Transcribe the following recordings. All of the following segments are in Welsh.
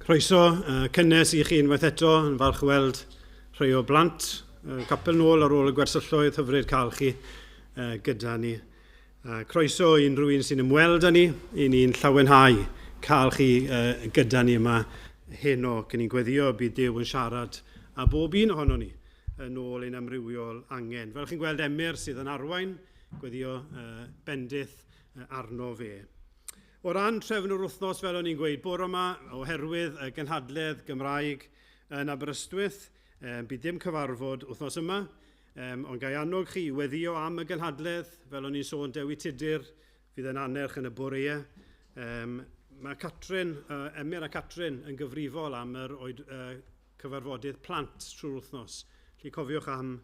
Croeso cynnes i chi unwaith eto, yn falch weld rhai o blant capel nôl ar ôl y gwersylloedd hyfryd cael chi gyda ni. Croeso i unrhyw un sy'n ymweld â ni, i ni'n llawenhau cael chi gyda ni yma heno cyn i'n gweddio bydd Duw yn siarad a bob un ohono ni yn ôl ein amrywiol angen. Fel chi'n gweld Emyr sydd yn arwain, gweddio bendith arno fe. O ran trefn yr wythnos, fel o'n i'n gweud, bore yma, oherwydd y gynhadledd Gymraeg yn Aberystwyth, bydd dim cyfarfod wythnos yma, ond gai annog chi weddio am y gynhadledd, fel o'n i'n sôn, Dewi Tudur, fydd yn anerch yn y boreau. Mae Catrin, Emyr a Catrin yn gyfrifol am yr cyfarfodydd plant trwy'r wythnos. Felly cofiwch am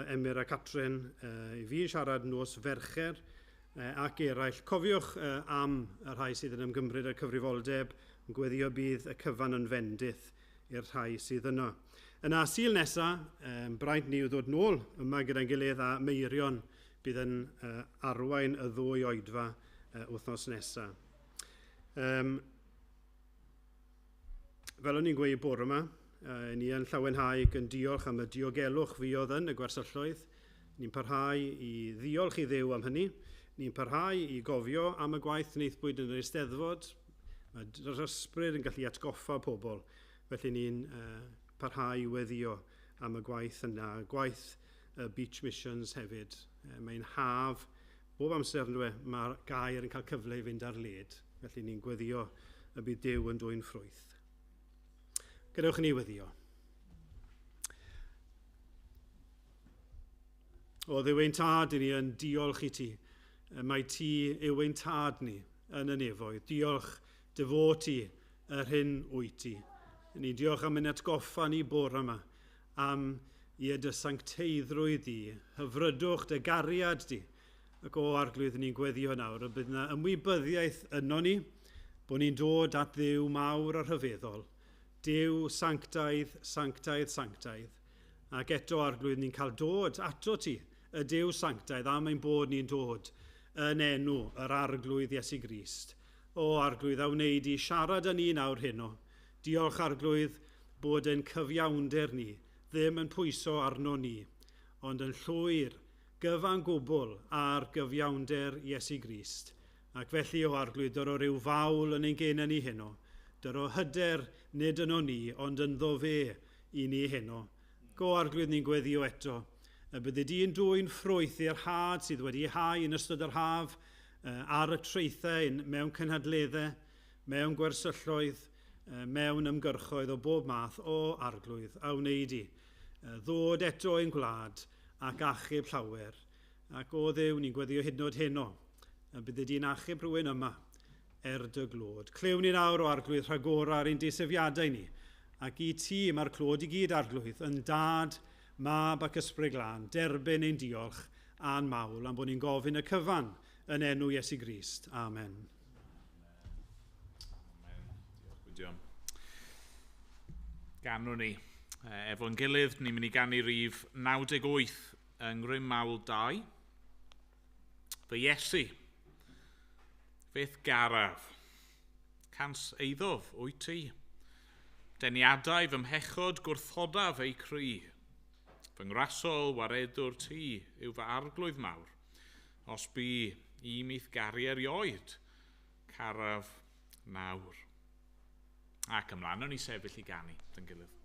Emyr a Catrin, i fi'n siarad nos fercher, ac eraill. Cofiwch am y rhai sydd yn ymgymryd â'r cyfrifoldeb, yn gweddio bydd y cyfan yn fendith i'r rhai sydd yno. Yna Sul nesaf, braint ni o ddod nôl yma gyda'n gilydd a meirion bydd yn arwain y ddwy oedfa wythnos nesaf. Fel o'n i'n gweud bore yma, ni yn llawenhau yn diolch am y diogelwch fuodd yn y gwersylloedd. Ni'n parhau i ddiolch i Dduw am hynny. Ni'n parhau i gofio am y gwaith wneithbwyd yn yr Eisteddfod. Mae'r ysbryd yn gallu atgoffa pobl. Felly ni'n parhau i weddio am y gwaith yna. Gwaith Beach Missions hefyd. Mae'n haf. Bob amser mae'r gair yn cael cyfle i fynd ar led. Felly ni'n gweddio y bydd Duw yn dwy'n ffrwyth. Gadewch ni weddio. O Dduw ein tad, i ni yn diolch i ti. Mae ti yw ein tad ni yn y nefoedd. Diolch dy fod ti yr hyn wyt ti. Ni diolch am ein atgoffa ni bore yma, am i dy sancteiddrwydd di, hyfrydwch dy gariad di. Ac o arglwydd ni'n gweddio nawr, y bydd yna ymwybyddiaeth yno ni, bod ni'n dod at Dduw mawr a rhyfeddol. Duw sanctaidd, sanctaidd, sanctaidd. Ac eto arglwydd ni'n cael dod ato ti, y Duw sanctaidd, am ein bod ni'n dod yn enw yr arglwydd Iesu Grist. O arglwydd a wneud i siarad â ni nawr heno. Diolch arglwydd bod yn cyfiawnder ni, ddim yn pwyso arno ni, ond yn llwyr gyfan gwbl ar gyfiawnder Iesu Grist. Ac felly o arglwydd dyro ryw fawl yn ein gena ni heno. Dyro hyder nid yno ni, ond yn ddo fe i ni heno. Go arglwydd ni'n gweddio eto. Bydde di'n dwy'n ffrwyth i'r had sydd wedi hau yn ystod yr haf ar y treithau mewn cynhadleddau, mewn gwersylloedd, mewn ymgyrchoedd o bob math o arglwydd a wneud i. Ddod eto ein gwlad ac achub llawer. Ac o Dduw ni'n gweddio hyd yn oed heno. Bydde di'n achub rhywun yma dy glod. Clyw ni nawr o arglwydd rhagor ar ein disefiadau ni. Ac i ti mae'r clod i gyd arglwydd yn dad, mab ac ysbryd glân, derbyn ein diolch a'n mawl am bod ni'n gofyn y cyfan yn enw Iesu Grist. Amen. Amen. Diolch Gwydion. Ganwn ni. Efo'n gilydd, ni'n mynd i ganu rhif 98 yng Ngrym Mawl 2. Fy Iesu, fydd garaf, cans eiddof wyt ti. Deniadau fy mhechod gwrthodaf ei cry. Fy ngrasol waredwr ti yw fy arglwydd mawr, os bu i mith gari erioed, caraf nawr. Ac ymlaen o'n i sefyll i ganu, yn gilydd.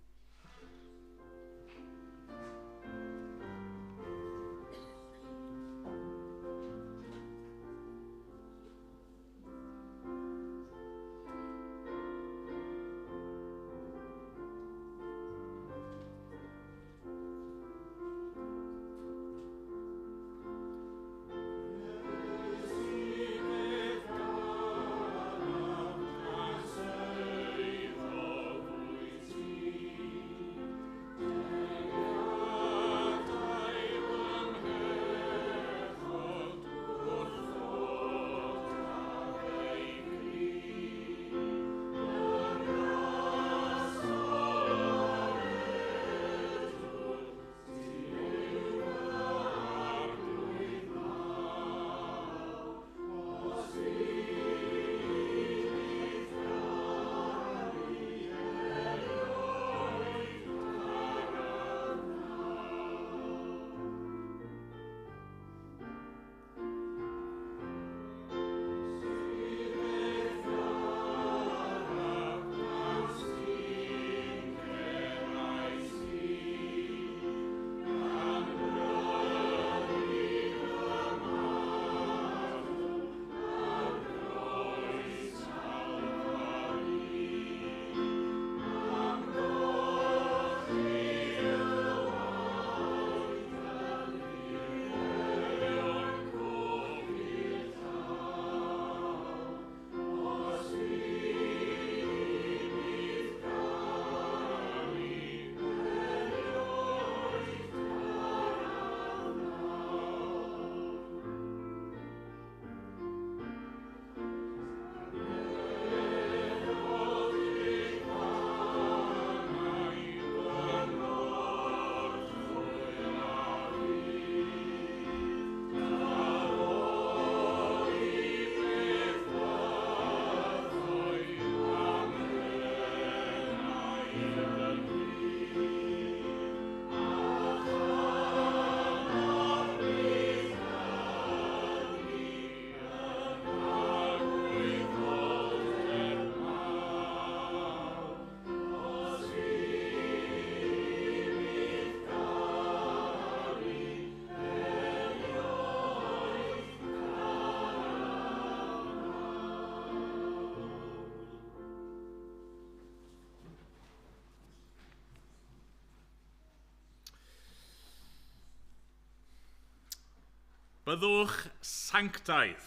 byddwch sanctaidd,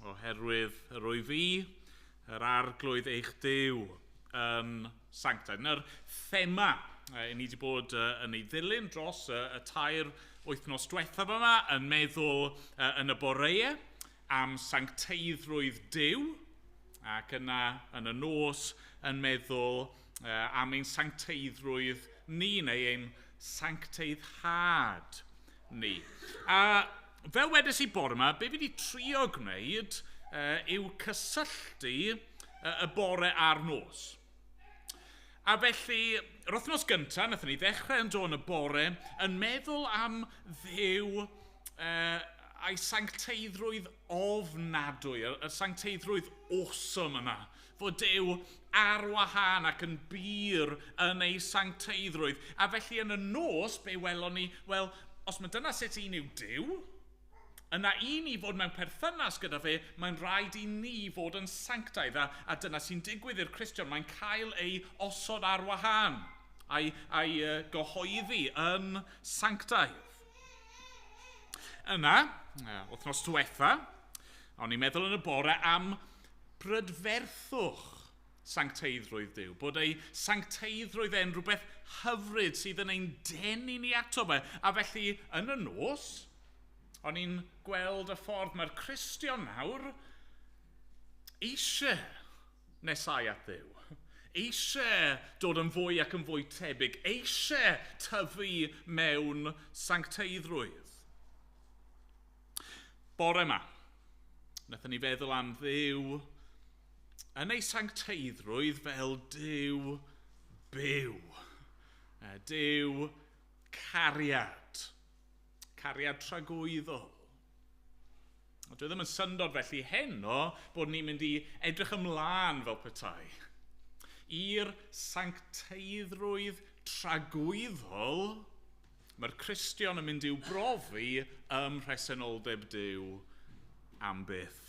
oherwydd yr wyf fi, yr arglwydd eich Duw yn sanctaidd. Na'r thema, ni wedi bod yn ei ddilyn dros y tair wythnos diwethaf yma, yn meddwl yn y boreau am sancteiddrwydd Duw, ac yna yn y nos yn meddwl am ein sancteiddrwydd ni, neu ein sancteiddhad ni. A fel wedes i bore yma, be fi wedi trio gwneud yw cysylltu y bore a'r nos. A felly, yr wythnos gyntaf, nathon ni ddechrau yn dod yn y bore, yn meddwl am Dduw a'i sancteiddrwydd ofnadwy, y sancteiddrwydd awesome yna. Fod Duw ar wahân ac yn bir yn ei sancteiddrwydd. A felly yn y nos, be welon ni, wel, os mae dyna sut un yw Duw, yna i ni fod mewn perthynas gyda fe, mae'n rhaid i ni fod yn sanctaidd. A dyna sy'n digwydd i'r Cristion. Mae'n cael ei osod ar wahân, a'i gyhoeddi yn sanctaidd. Yna, wythnos diwetha, o'n i'n meddwl yn y bore am brydferthwch sancteiddrwydd Duw, bod ei sancteiddrwydd e'n rhywbeth hyfryd sydd yn ein denu ni ato fe. A felly, yn y nos, o'n i'n gweld y ffordd mae'r Cristion nawr eisiau nesau at Dduw, eisiau dod yn fwy ac yn fwy tebyg, eisiau tyfu mewn sancteiddrwydd. Bore yma, nathon ni feddwl am Dduw yn ei sancteiddrwydd fel Duw byw, Duw cariad, cariad tragwyddol. Dwi ddim yn syndod felly heno bod ni'n mynd i edrych ymlaen fel petai i'r sancteiddrwydd tragwyddol mae'r Cristion yn mynd i'w brofi ym mhresenoldeb Duw am byth.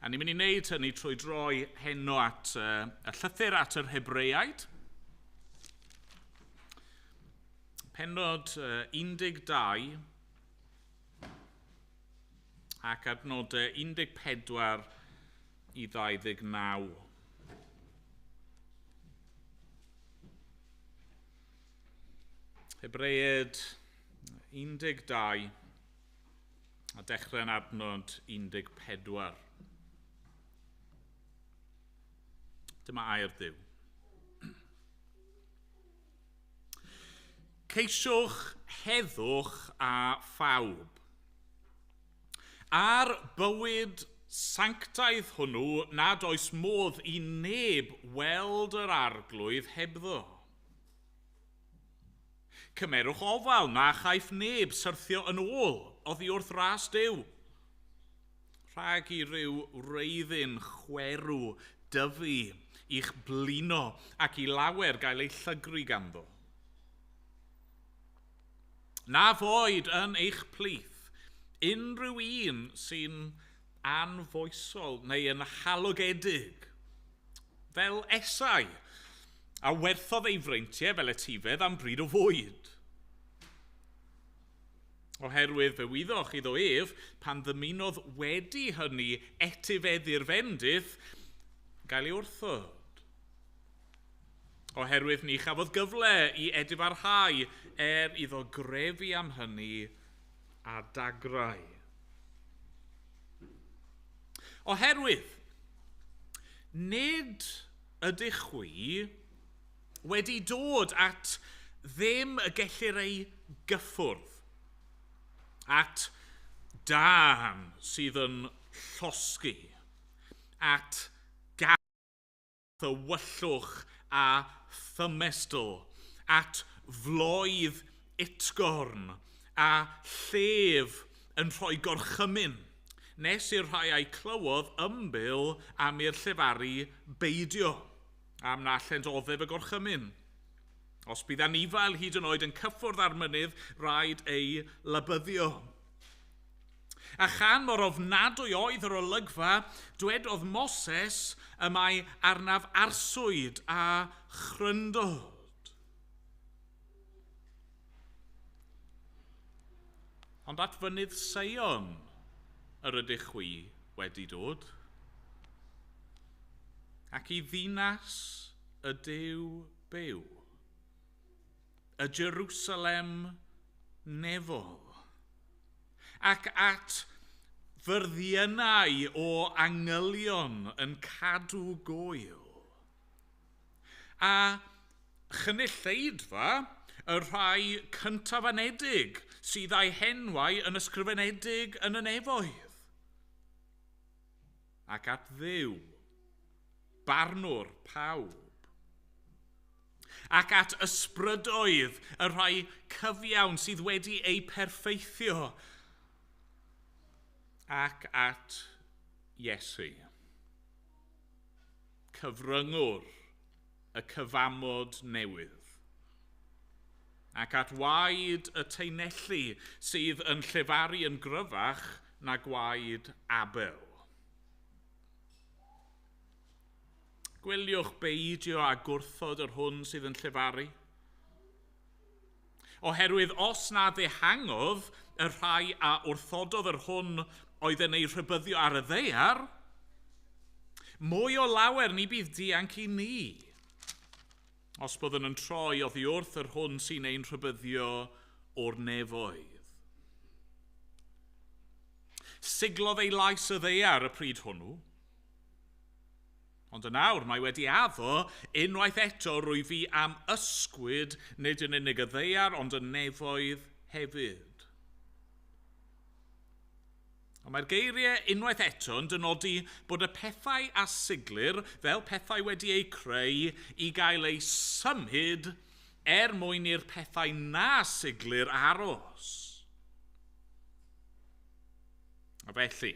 A ni'n mynd i wneud hynny trwy droi heno at y llythyr at yr Hebreaid. Pennod 12 ac adnodau 14 i 29. Hebreaid 12 a dechrau'n adnod 14. Dyma air Duw. Ceisiwch heddwch a phawb. Ar bywyd sanctaidd hwnnw nad oes modd i neb weld yr arglwydd hebddo. Cymerwch ofal na chaiff neb syrthio yn ôl oddi wrth ras Duw. Rhag i ryw reiddyn chwerw dyfu i'ch blino ac i lawer gael ei llygru ganddo. Na foed yn eich plith unrhyw un sy'n anfoesol neu yn halogedig, fel esau, a werthodd ei freintiau fel etifedd am bryd o fwyd. Oherwydd fe wyddoch iddo ef pan ddymunodd wedi hynny etifeddu'r fendith gael ei wrthod. Oherwydd ni chafodd gyfle i edifarhau iddo grefu am hynny a dagrau. Oherwydd, nid ydych chwi wedi dod at ddim y gellir ei gyffwrdd, at dan sydd yn llosgi, at gath y wyllwch a thymestl, at floedd utgorn a llef yn rhoi gorchymyn, nes i'r rhai a'i clywodd ymbil am i'r llefaru beidio am na llendoddef y gorchymyn. Os bydd anifail hyd yn oed yn cyffwrdd ar mynydd, rhaid ei lybyddio. A chan mor ofnadwy oedd yr olygfa, dwedodd Moses y mae arnaf arswyd a chryndod. Ond at fynydd Sion yr ydych chwi wedi dod, ac i ddinas y Duw byw, y Jerusalem nefol, ac at fyrddiannau o angylion yn cadw gwyl, a chynulleidfa y rhai cyntafanedig sydd â'u henwau yn ysgrifenedig yn y nefoedd, ac at Dduw, barnwr pawb, ac at ysbrydoedd y rhai cyfiawn sydd wedi eu perffeithio, ac at Iesu, cyfryngwr y cyfamod newydd, ac at waed y teinelli sydd yn llefaru yn gryfach na gwaed Abel. Gwyliwch beidio a gwrthod yr hwn sydd yn llefaru, oherwydd os na ddehangodd y rhai a wrthododd yr hwn oedd yn ei rhybyddio ar y ddaear, mwy o lawer ni bydd dianc i ni, os byddwn yn troi oddi wrth yr hwn sy'n ein rhybyddio o'r nefoedd. Siglodd ei lais y ddaear y pryd hwnnw, ond yn awr mae wedi addo unwaith eto rwy fi am ysgwyd nid yn unig y ddaear ond y nefoedd hefyd. Ond mae'r geiriau unwaith eto yn dynodi bod y pethau a siglir fel pethau wedi eu creu i gael eu symud mwyn i'r pethau na siglir aros. A felly,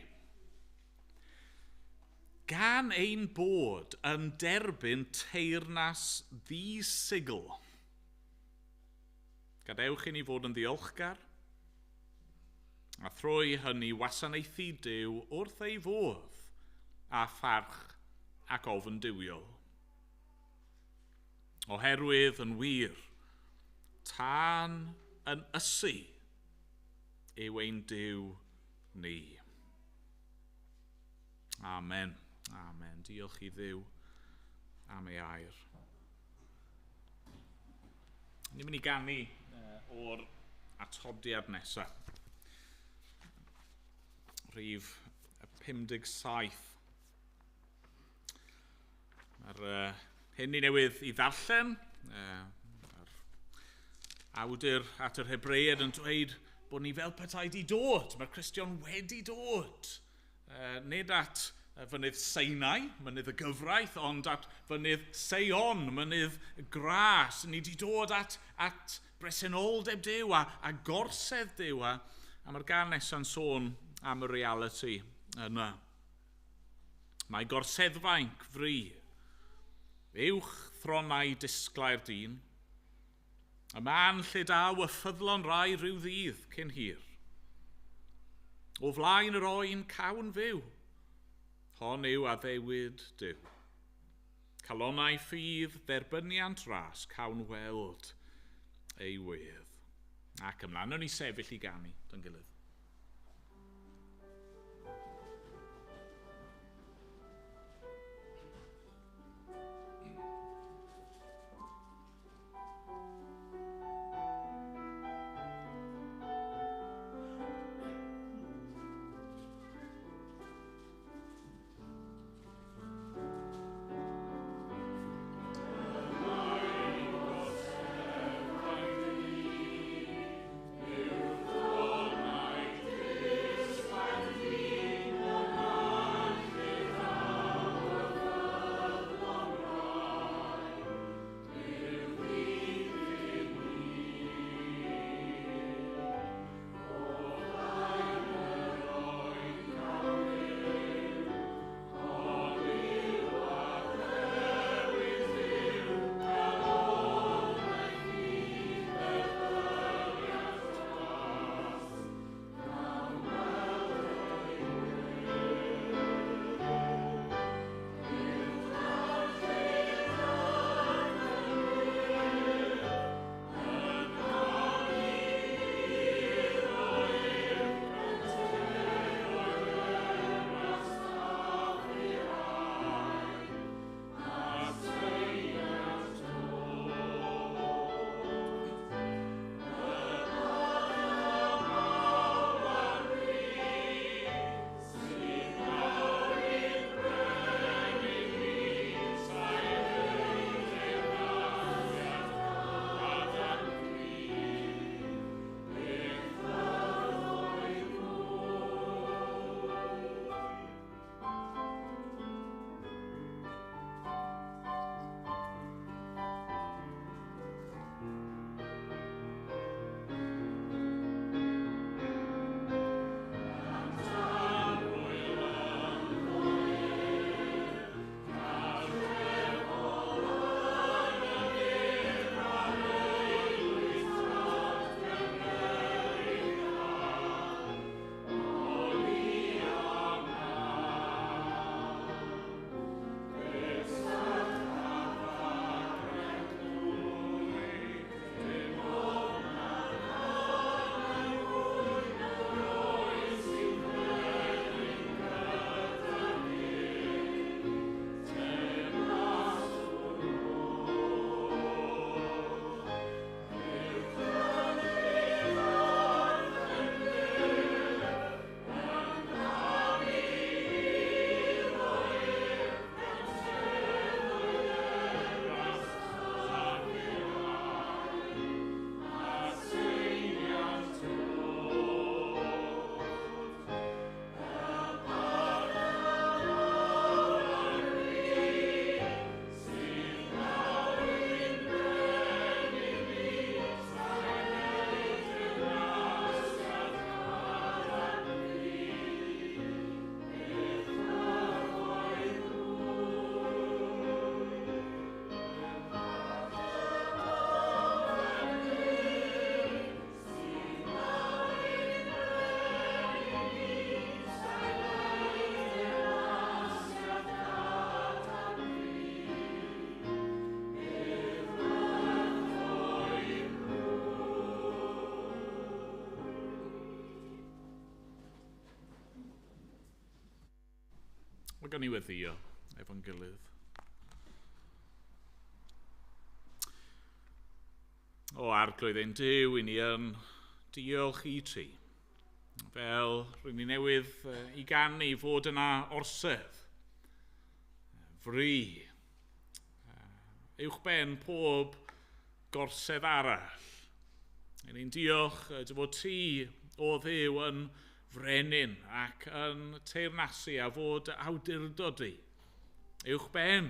gan ein bod yn derbyn teyrnas ddisigl, gadewch i ni fod yn ddiolchgar, a thrwy hynny wasanaethu Duw wrth ei fodd a pharch ac ofn duwiol. Oherwydd yn wir, tân yn ysu yw ein Duw ni. Amen. Amen. Diolch i Dduw am ei air. Ni'n mynd i ganu o'r atodiad nesaf. Rhif 57. Mae'r hyn i newydd i ddarllen. Mae'r awdur at yr Hebreaid yn dweud bod ni fel petai di dod. Mae'r Cristion wedi dod. Nid at fynydd Sinai, mynydd y gyfraith, ond at fynydd Sion, mynydd gras. Ni di dod at bresenoldeb Duw a gorsedd Duw. A mae'r gan nesau'n sôn am y reality yna. Mae gorseddfainc fri, uwch thronau disglau'r dyn, y man lle daw y ffyddlon rai rhyw ddydd cyn hir. O flaen yr oen cawn fyw, hon yw addewid Duw. Calonnau ffydd dderbyniant ras cawn weld ei wedd. Ac ymlaen o'n i sefyll i ganu, dyn gilydd. Mae gan i weddio efo'n gilydd. O arglwydd ein Duw, i ni yn diolch i ti. Fel rydyn ni newydd i gannu fod yna orsedd, fri, uwchben pob gorsedd arall. I ni'n diolch dy fod ti o Dduw yn frenin ac yn teyrnasu a fod awdurdod i uwchben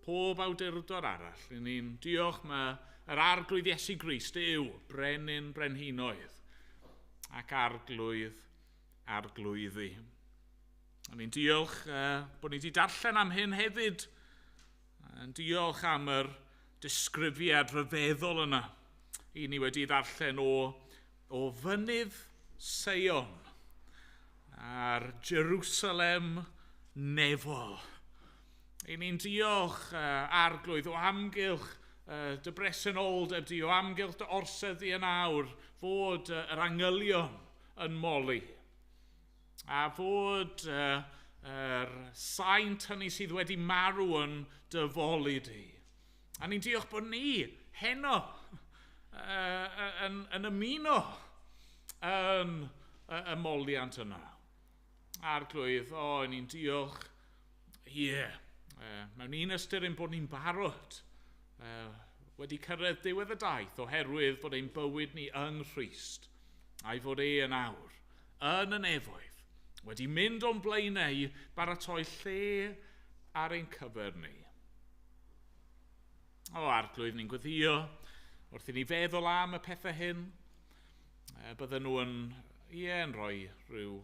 pob awdurdod arall. I ni'n diolch mae yr arglwydd Iesu Grist yw brenin brenhinoedd ac arglwyddi. A ni'n diolch bod ni wedi darllen am hyn hefyd. Yn diolch am yr disgrifiad rhyfeddol yna i ni wedi darllen o fynydd Seion a'r Jerusalem nefol. I ni'n diolch arglwydd o amgylch dy bresenoldeb di, o amgylch dy orsedd di yn awr, fod yr angylion yn moli. A fod yr saint hynny sydd wedi marw yn dyfolu di. A ni'n diolch bod ni heno yn ymuno yn y moliant yna. Arglwydd, ni'n diolch, mewn un ystyr bod ni'n barod wedi cyrraedd diwedd y daith oherwydd bod ein bywyd ni yng Nghrist a'i fod yn awr yn y nefoedd wedi mynd o'n blaenau i baratoi lle ar ein cyfer ni. Arglwydd, ni'n gweddio wrth i ni feddwl am y pethau hyn, bydden nhw yn rhoi rhyw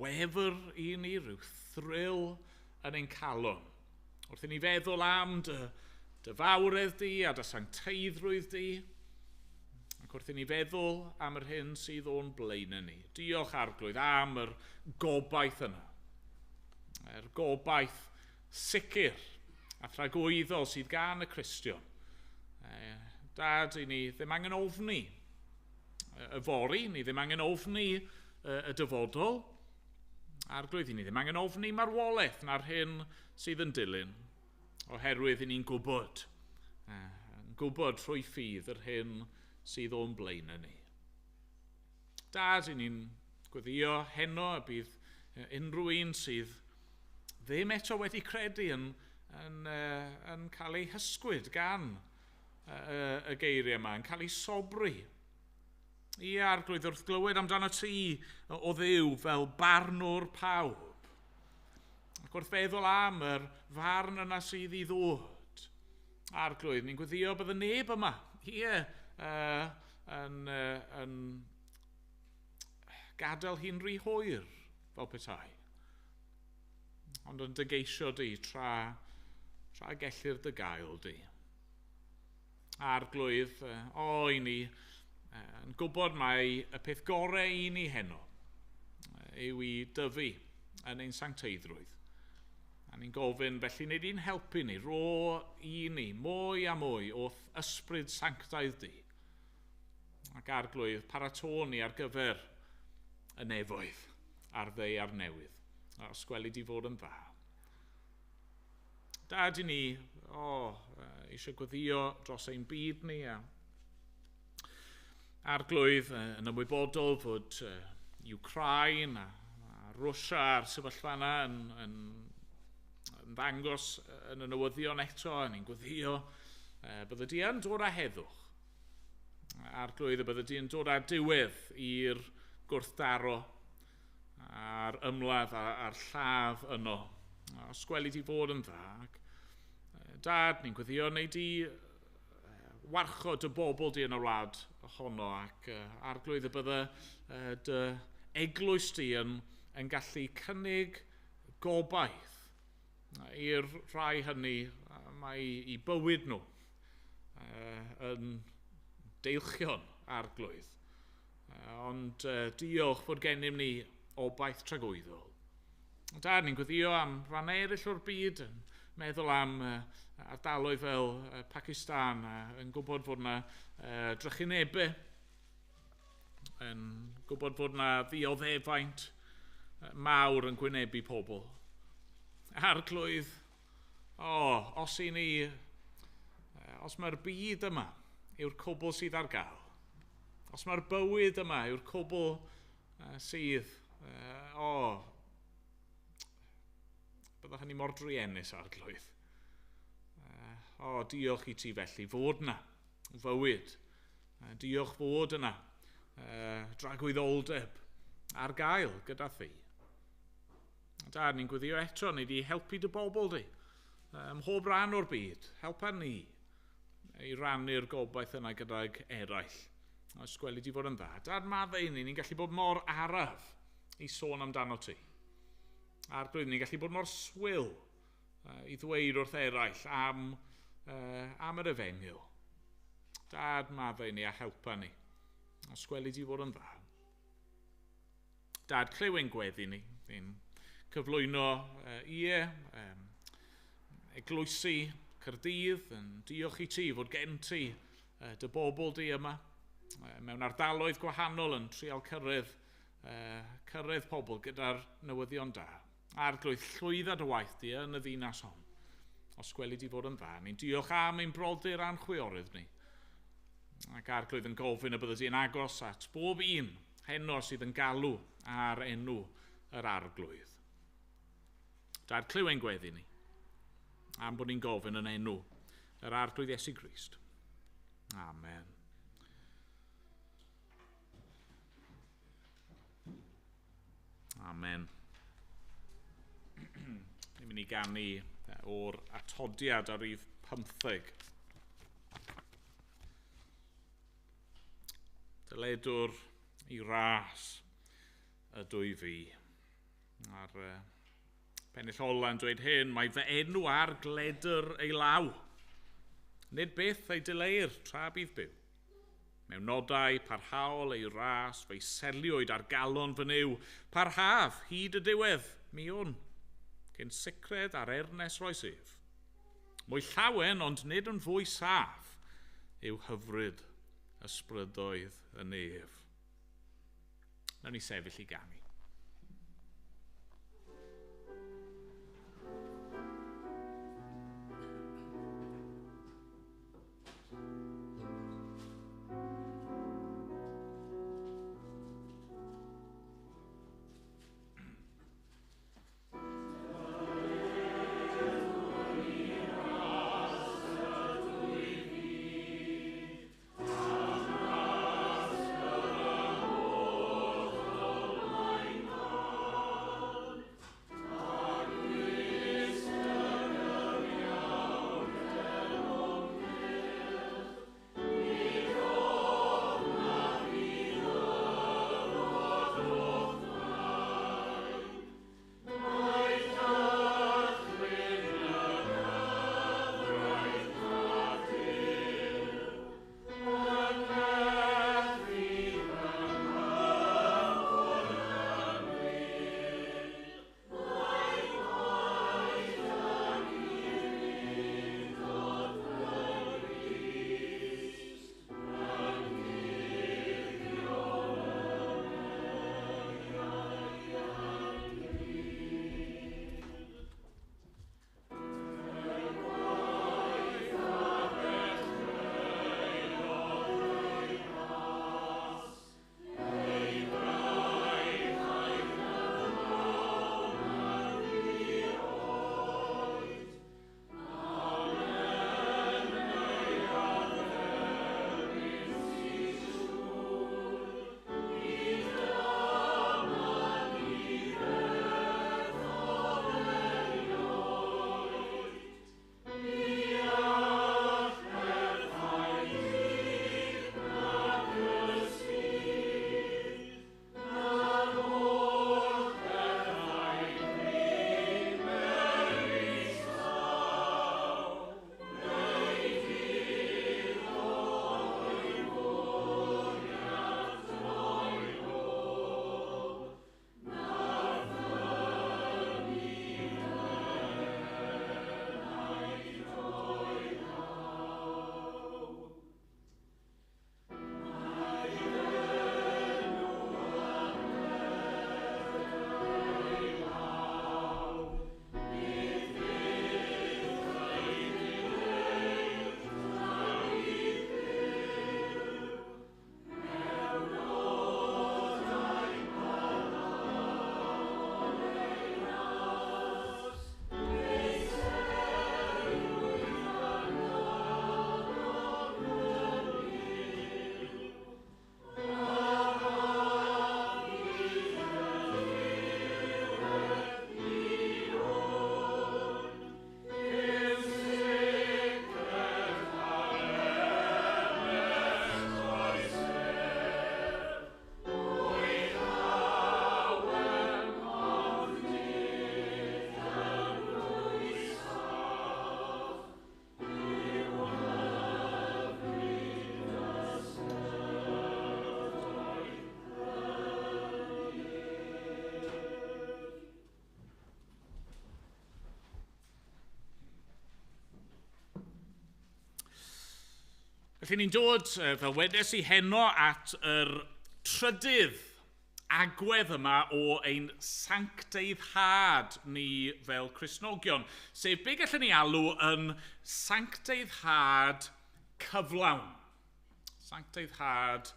wefr i ni, rhyw thrill yn ein calon. Wrth i ni feddwl am dy fawredd di a dy sancteiddrwydd di, ac wrth i ni feddwl am yr hyn sydd o'n blaenau ni. Diolch arglwydd am yr gobaith yna. Yr gobaith sicr a thragwyddol sydd gan y Cristion. Dad, i ni ddim angen ofni y fori, ni ddim angen ofni y dyfodol. Arglwydd, i ni ddim angen ofni marwolaeth na'r hyn sydd yn dilyn. Oherwydd i ni'n gwybod trwy ffydd yr hyn sydd o'n blaenau ni. Dad, i ni'n gweddio heno y bydd unrhyw un sydd ddim eto wedi credu yn cael ei hysgwyd gan y geiriau yma, yn cael ei sobri. Arglwydd, wrth glywed amdano ti o Dduw fel barnwr pawb, ac wrth feddwl am yr farn yna sydd i ddod. Arglwydd, ni'n gweddio bydd y neb yma, yn gadael hi'n rhy hwyr fel petai. Ond yn dygeisio di tra gellir dy gael di. Arglwydd, i ni yn gwybod mai y peth gorau i ni heno yw i dyfu yn ein sancteiddrwydd. A ni'n gofyn felly nid i'n helpu ni, ro i ni mwy a mwy o ysbryd sanctaidd di. Ac arglwydd, paratôn ni ar gyfer y nefoedd a'r ddeiar newydd. Os gweli di fod yn dda. Dad, i ni eisiau gweddio dros ein byd ni a arglwydd yn ymwybodol fod Ukraine a Rwsia a'r sefyllfa yna yn ddangos yn y newyddion eto, a ni'n gweddio bydde di yn dod â heddwch. Arglwydd y bydde di yn dod â diwedd i'r gwrthdaro a'r ymladd a'r lladd yno. Os gweli di fod yn dda. Dad, ni'n gweddio wneud di warchod y bobl di yn y wlad honno, ac arglwydd y bydde dy eglwys di yn gallu cynnig gobaith i'r rhai hynny mae i bywyd nhw yn deilchion arglwydd. Ond diolch fod gennym ni obaith tragwyddol. Dad, ni'n gweddio am rannau eraill o'r byd, yn meddwl am ardaloedd fel Pakistan, yn gwybod fod yna drychinebau, yn gwybod fod yna ddioddefaint mawr yn gwynebu pobl. Arglwydd, os i ni, os mae'r byd yma yw'r cwbl sydd ar gael, os mae'r bywyd yma yw'r cwbl sydd, byddai hynny mor druenus, Arglwydd. Diolch i ti felly fod yna, fywyd. Diolch fod yna, dragwyddoldeb ar gael gyda thi. Dad, ni'n gwyddio eto, ni di helpu dy bobl di. Mhob rhan o'r byd, helpa ni i rannu'r gobaith yna gyda'r eraill. Os gweli di fod yn dda. Dad, maddau ni'n gallu bod mor araf i sôn amdano ti. Arglwydd, ni'n gallu bod mor swil i ddweud wrth eraill am yr efengyl. Dad, maddau ni a helpa ni. Os gweli di fod yn dda. Dad, clyw ein gweddi ni. Ni'n cyflwyno eglwysu Caerdydd yn diolch i ti fod gen ti dy bobl di yma mewn ardaloedd gwahanol yn trial cyrraedd pobl gyda'r newyddion da. Arglwydd, llwydda dy waith di yn y ddinas hon. Os gweli di fod yn dda, ni'n diolch am ein brodyr a'n chwiorydd ni. Ac Arglwydd yn gofyn y bydde di'n agos at bob un heno sydd yn galw ar enw yr Arglwydd. Dad, clyw ein gweddi ni, am bod ni'n gofyn yn enw yr Arglwydd Iesu Grist. Amen. Amen. Ni'n mynd i ganu o'r atodiad ar rhif 15. Dyledwr i ras ydw i fi. A'r pennill ola'n dweud hyn, mae fy enw ar gledr ei law. Nid byth ei dileir tra bydd byw. Mewn nodau parhaol ei ras, fe'i seliwyd ar galon fy niw. Parhaf hyd y diwedd mi hwn, cyn sicred ar ernes roi sef. Mwy llawen ond nid yn fwy saff yw hyfryd ysbrydoedd y nef. Nawn ni sefyll i ganu. Felly ni'n dod, fel wedes i heno, at yr trydydd agwedd yma o ein sancteiddhad ni fel Cristnogion, sef be gallwn ni alw yn sancteiddhad cyflawn. Sancteiddhad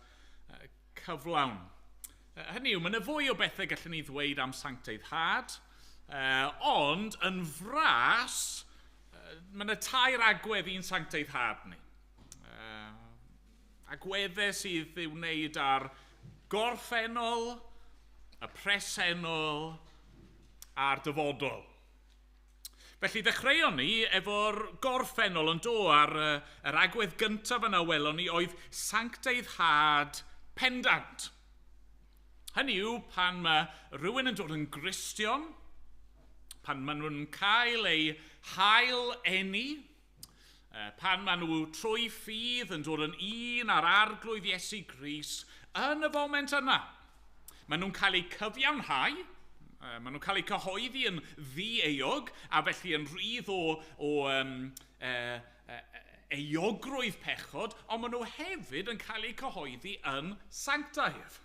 cyflawn. Hynny yw, mae yna fwy o bethau gallwn ni ddweud am sancteiddhad, ond yn fras, mae yna tair agwedd i'n sancteiddhad ni. Agweddau sydd i'w wneud ar gorffennol, y presennol, a'r dyfodol. Felly ddechreuon ni efo'r gorffennol yn do ar yr agwedd gyntaf yna welon ni oedd sancteiddhad pendant. Hynny yw pan mae rhywun yn dod yn Gristion, pan maen nhw'n cael eu hael eni, pan maen nhw trwy ffydd yn dod yn un ar arglwydd Iesu Grist, yn y foment yna, maen nhw'n cael eu cyfiawnhau, maen nhw'n cael eu cyhoeddi yn ddi-eog, a felly yn rhydd o eogrwydd pechod, ond maen nhw hefyd yn cael eu cyhoeddi yn sanctaidd.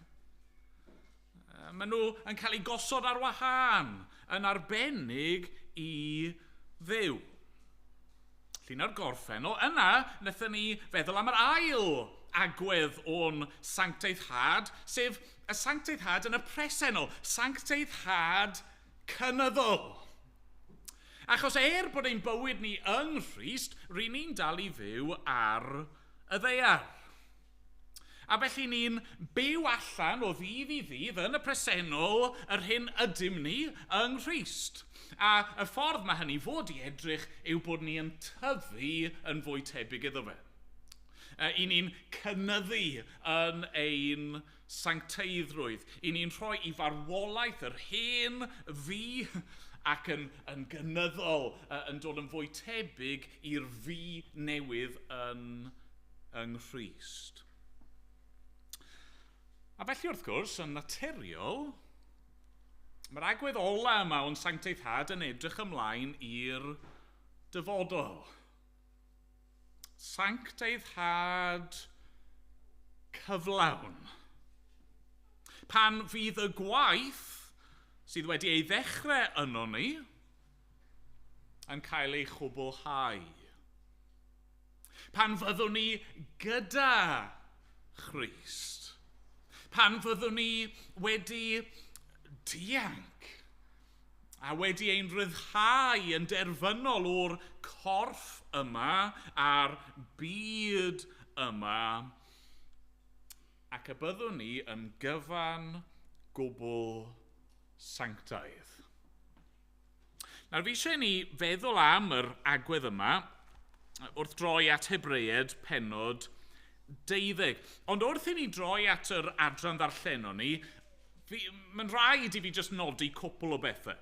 Maen nhw yn cael eu gosod ar wahân, yn arbennig i Dduw. Llun o'r gorffennol, yna wnaethon ni feddwl am yr ail agwedd o'n sancteiddhad, sef y sancteiddhad yn y presennol, sancteiddhad cynyddol. Achos bod ein bywyd ni yng Nghrist, rydyn ni'n dal i fyw ar y ddaear. A felly ni'n byw allan o ddydd i ddydd yn y presennol yr hyn ydym ni yng Nghrist. A y ffordd mae hynny fod i edrych yw bod ni yn tyfu yn fwy tebyg iddo fe. I ni'n cynyddu yn ein sancteiddrwydd. I ni'n rhoi i farwolaeth yr hen fi ac yn gynyddol yn dod yn fwy tebyg i'r fi newydd yn Nghrist. A felly wrth gwrs, yn naturiol, mae'r agwedd ola yma o'n sancteiddhad yn edrych ymlaen i'r dyfodol. Sancteiddhad cyflawn. Pan fydd y gwaith sydd wedi ei ddechrau yno ni yn cael ei chwblhau. Pan fyddwn ni gyda Christ. Pan fyddwn ni wedi dianc a wedi ein ryddhau yn derfynol o'r corff yma a'r byd yma ac y byddwn ni yn gyfan gwbl sanctaidd. Nawr fi eisiau ni feddwl am yr agwedd yma wrth droi at Hebreaid pennod 12. Ond wrth i ni droi at yr adran ddarllenon ni, mae'n rhaid i fi just nodi cwpl o bethau.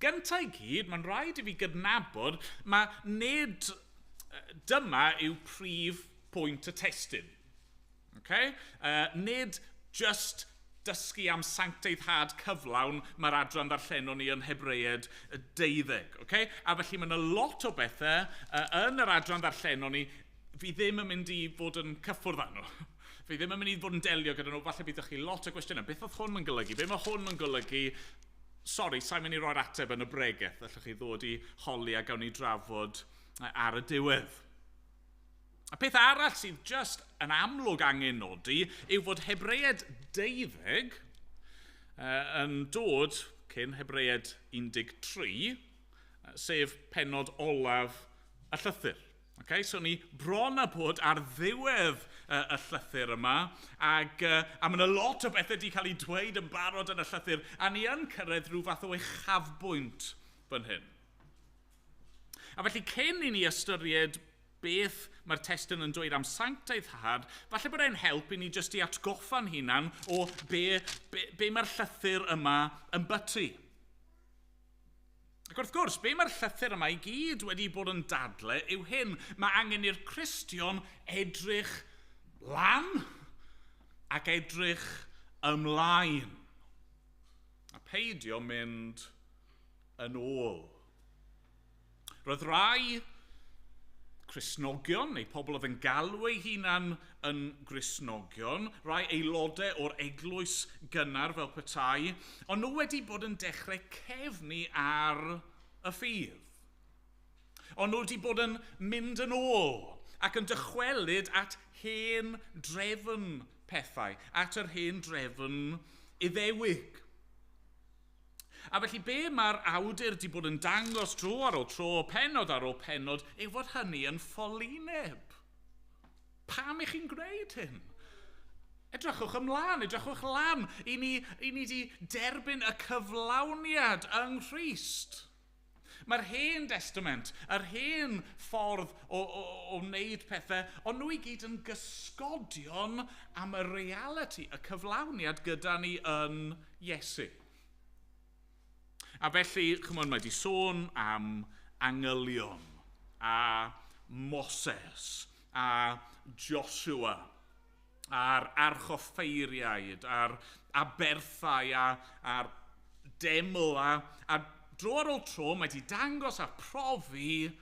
Gyntaf i gyd, mae'n rhaid i fi gydnabod, mae nid dyma yw prif pwynt y testun. Okay? Nid just dysgu am sancteiddhad cyflawn mae'r adran ddarllenon ni yn Hebreaid 12. Okay? A felly mae yna lot o bethau yn yr adran ddarllenon ni fi ddim yn mynd i fod yn cyffwrdd â nhw. Fi ddim yn mynd i fod yn delio gyda nhw. Falle byddwch chi lot o gwestiynau. Beth oedd hwn yn golygu? Be mae hwn yn golygu? Sori, sa'n mynd i roi'r ateb yn y bregaeth. Allwch chi ddod i holi a gawn ni drafod ar y diwedd. A peth arall sydd just yn amlwg angen nodi yw fod Hebreaid 12 yn dod cyn Hebreaid 13, sef pennod olaf y llythyr. Okay, so ni bron a bod ar ddiwedd y llythyr yma ac mae yna lot o bethau wedi cael ei dweud yn barod yn y llythyr a ni yn cyrraedd rhyw fath o uchafbwynt fan hyn. A felly cyn i ni ystyried beth mae'r testun yn dweud am sancteiddhad, falle bod e'n help i ni jyst i atgoffa'n hunan o be mae'r llythyr yma yn bytu. Ac wrth gwrs, be mae'r llythyr yma i gyd wedi bod yn dadle yw hyn. Mae angen i'r Cristion edrych lan ac edrych ymlaen. A peidio mynd yn ôl. Roedd rai Cristnogion, neu pobl oedd yn galw eu hunan yn Gristnogion, rai aelodau o'r eglwys gynnar fel petai, ond nhw wedi bod yn dechrau cefnu ar y ffydd. Ond nhw wedi bod yn mynd yn ôl ac yn dychwelyd at hen drefn pethau, at yr hen drefn Iddewig. A felly be mae'r awdur wedi bod yn dangos tro ar ôl tro, pennod ar ôl pennod, yw fod hynny yn ffolineb. Pam ych chi'n gwneud hyn? Edrychwch ymlaen, edrychwch lan. I ni wedi derbyn y cyflawniad yng Nghrist. Mae'r hen testament, yr hen ffordd o wneud pethau, ond nhw i gyd yn gysgodion am y reality, y cyflawniad gyda ni yn Iesu. A felly, chymod, mae wedi sôn am angylion, a Moses, a Joshua, a'r archoffeiriaid, a'r aberthau, a'r deml, a dro ar ôl tro mae wedi dangos a profi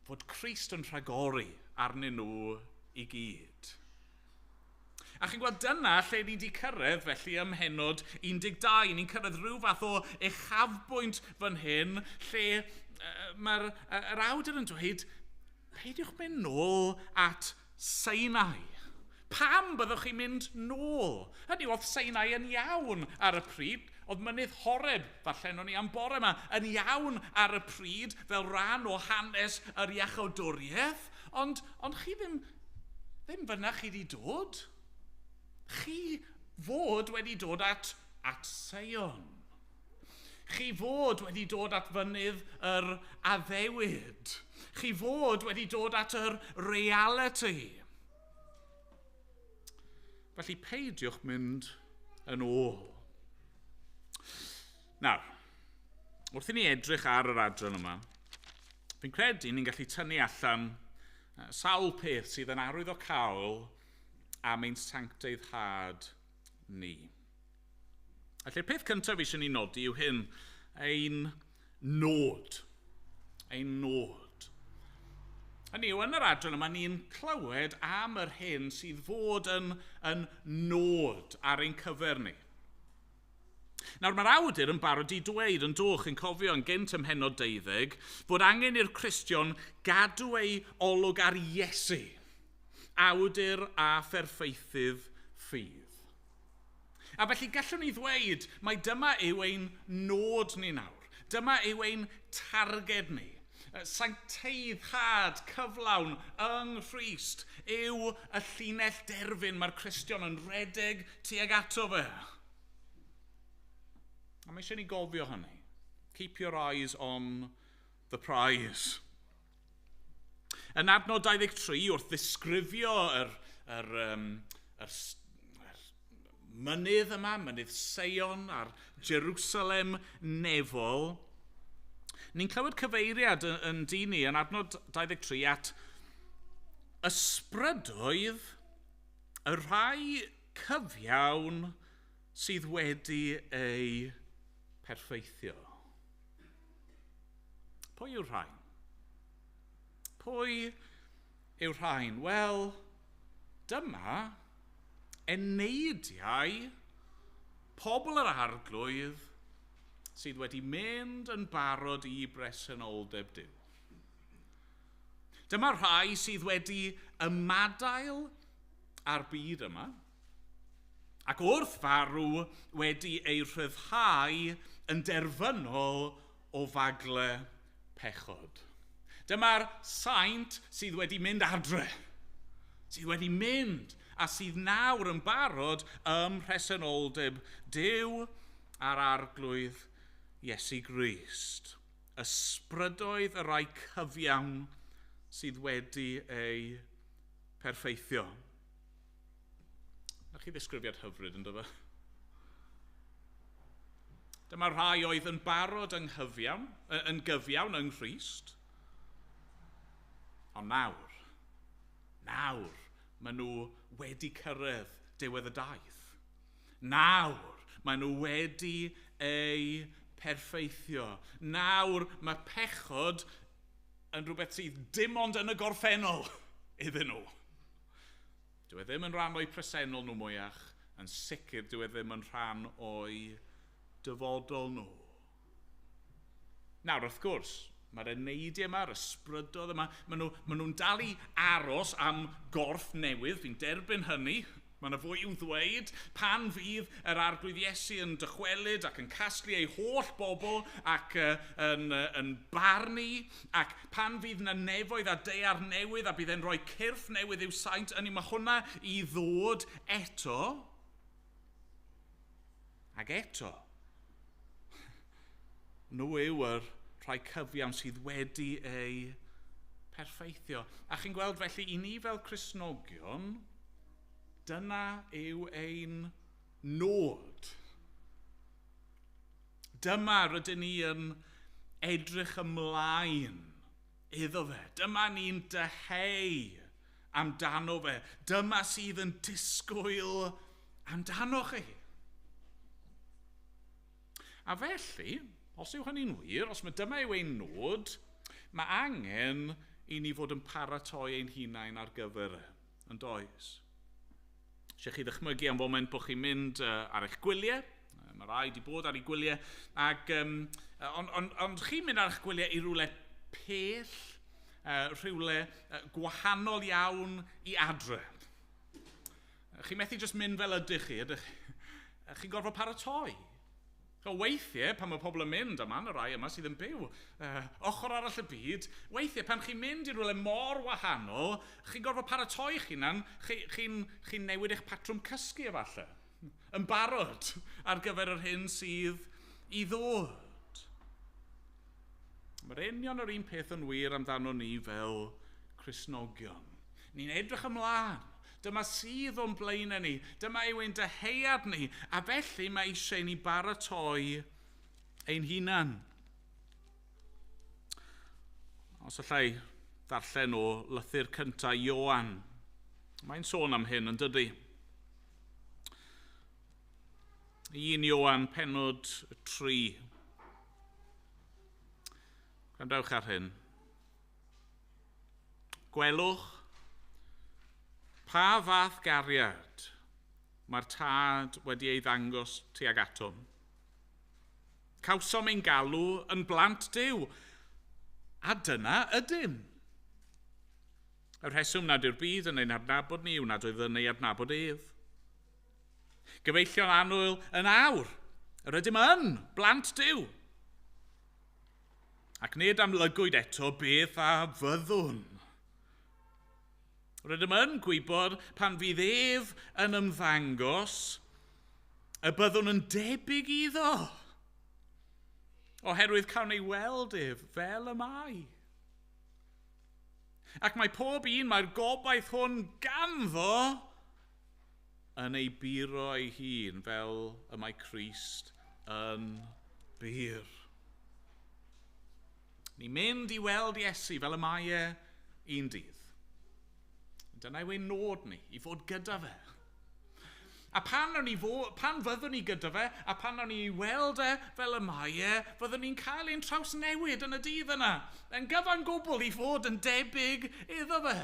fod Crist yn rhagori arnyn nhw i gyd. A chi'n gweld dyna lle ni wedi cyrraedd felly ym mhennod 12. Ni'n cyrraedd rhyw fath o uchafbwynt fan hyn lle mae'r awdur yn dweud, peidiwch mynd nôl at Sinai. Pam byddwch chi'n mynd nôl? Hynny oedd Sinai yn iawn ar y pryd. Oedd mynydd Horeb, falle nhw'n ni am bore yma, yn iawn ar y pryd fel rhan o hanes yr iachawdwriaeth. Ond chi ddim fyna chi wedi dod. Chi fod wedi dod at Sion. Chi fod wedi dod at fynydd yr addewid. Chi fod wedi dod at yr reality. Felly peidiwch mynd yn ôl. Nawr, wrth i ni edrych ar yr adran yma, fi'n credu ni'n gallu tynnu allan sawl peth sydd yn arwyddocaol am ein sancteiddhad ni. Felly'r peth cyntaf eisiau ni nodi yw hyn, ein nod. Ein nod. Hynny yw, yn yr adran yma, ni'n clywed am yr hyn sydd fod yn nod ar ein cyfer ni. Nawr, mae'r awdur yn barod i dweud yn doch yn cofio yn gynt ym mhennod 12 fod angen i'r Cristion gadw ei olwg ar Iesu, awdur a pherffeithydd ffydd. A felly gallwn ni ddweud mai dyma yw ein nod ni nawr. Dyma yw ein targed ni. Sancteiddhad cyflawn yng Nghrist yw y llinell derfyn mae'r Cristion yn redeg tuag ato fe. A mae eisiau ni gofio hynny. Keep your eyes on the prize. Yn adnod 23 wrth ddisgrifio yr mynydd yma, mynydd Sion a'r Jerusalem nefol, ni'n clywed cyfeiriad yn dini yn adnod 23 at ysbrydoedd y rhai cyfiawn sydd wedi ei perfeithio. Pwy yw'r rhain? Pwy yw'r rhain? Wel, dyma eneidiau pobl yr arglwydd sydd wedi mynd yn barod i bresenoldeb Duw. Dyma rhai sydd wedi ymadael ar byd yma, ac wrth farw wedi ei rhyddhau yn derfynol o fagle pechod. Dyma'r saint sydd wedi mynd adre, sydd wedi mynd a sydd nawr yn barod ym mhresenoldeb Duw a'r arglwydd Iesu Grist. Ysbrydoedd y rai cyfiawn sydd wedi ei perfeithio. Na chi ddisgrifiad hyfryd yn dyfa? Dyma rhai oedd yn barod yn gyfiawn yng Nghrist. Ond nawr, maen nhw wedi cyrraedd diwedd y daith. Nawr, maen nhw wedi ei perfeithio. Nawr, mae pechod yn rhywbeth sydd dim ond yn y gorffennol iddyn nhw. Dyw e ddim yn rhan o'i presennol nhw mwyach, yn sicr dyw e ddim yn rhan o'i dyfodol nhw. Nawr, wrth gwrs, mae'r eneidiau yma, yr ysbrydoedd yma, maen nhw'n dal i aros am gorff newydd, fi'n derbyn hynny. Mae yna fwy i'w ddweud pan fydd yr arglwydd Iesu yn dychwelyd ac yn casglu ei holl bobl ac yn barnu, ac pan fydd yna nefoedd a dear newydd a bydd e'n rhoi cyrff newydd i'w saint, yny mae hwnna i ddod eto. Ac eto, nhw yw yr rhai cyfiawn sydd wedi ei perfeithio. A chi'n gweld felly i ni fel Cristnogion, dyna yw ein nod. Dyma rydyn ni yn edrych ymlaen iddo fe. Dyma ni'n deheu amdano fe. Dyma sydd yn disgwyl amdano chi. A felly, os yw hynny'n wir, os mae dyma yw ein nod, mae angen i ni fod yn paratoi ein hunain ar gyfer yn does. Eisiau chi ddychmygu am foment bod chi'n mynd ar eich gwyliau. Mae rai wedi bod ar ei gwyliau. Ond chi'n mynd ar eich gwyliau i rhywle pell, rhywle gwahanol iawn i adre. Chi'n methu jyst mynd fel ydych chi. Chi'n gorfod paratoi. Weithiau, pan mae pobl yn mynd yma, y rai yma sydd yn byw ochr arall y byd, weithiau pan chi'n mynd i rhywle mor wahanol, chi'n gorfod paratoi eich hunan, chi'n newid eich patrwm cysgu efallai, yn barod ar gyfer yr hyn sydd i ddod. Mae'r union yr un peth yn wir amdano ni fel Cristnogion. Ni'n edrych ymlaen. Dyma sydd o'n blaen ni. Dyma yw ein deheuad ni. A felly mae eisiau ni baratoi ein hunan. Os allai ddarllen o lythyr cyntaf Ioan. Mae'n sôn am hyn yn dydy. 1 Ioan pennod 3. Gwrandewch ar hyn. Gwelwch pa fath gariad mae'r tad wedi ei ddangos tuag atom. Cawsom ein galw yn blant Duw, a dyna ydym. Y rheswm nad yw'r byd yn ein adnabod ni yw nad oedd yn ei adnabod ef. Gyfeillion annwyl yn awr, yr ydym yn blant Duw. Ac nid amlygwyd eto beth a fyddwn. Rydym yn gwybod pan fydd ef yn ymddangos y byddwn yn debyg iddo. Oherwydd cawn ei weld ef fel y mae. Ac mae pob un mae'r gobaith hwn ganddo yn ei buro ei hun fel y mae Crist yn byr. Ni'n mynd i weld Iesu fel y mae e un dydd. Dyna yw ein nod ni, i fod gyda fe. A pan fyddwn ni gyda fe, a pan nawn ni weld e fel y mae e, fyddwn ni'n cael ein traws newid yn y dydd yna. Yn gyfan gwbl i fod yn debyg iddo fe.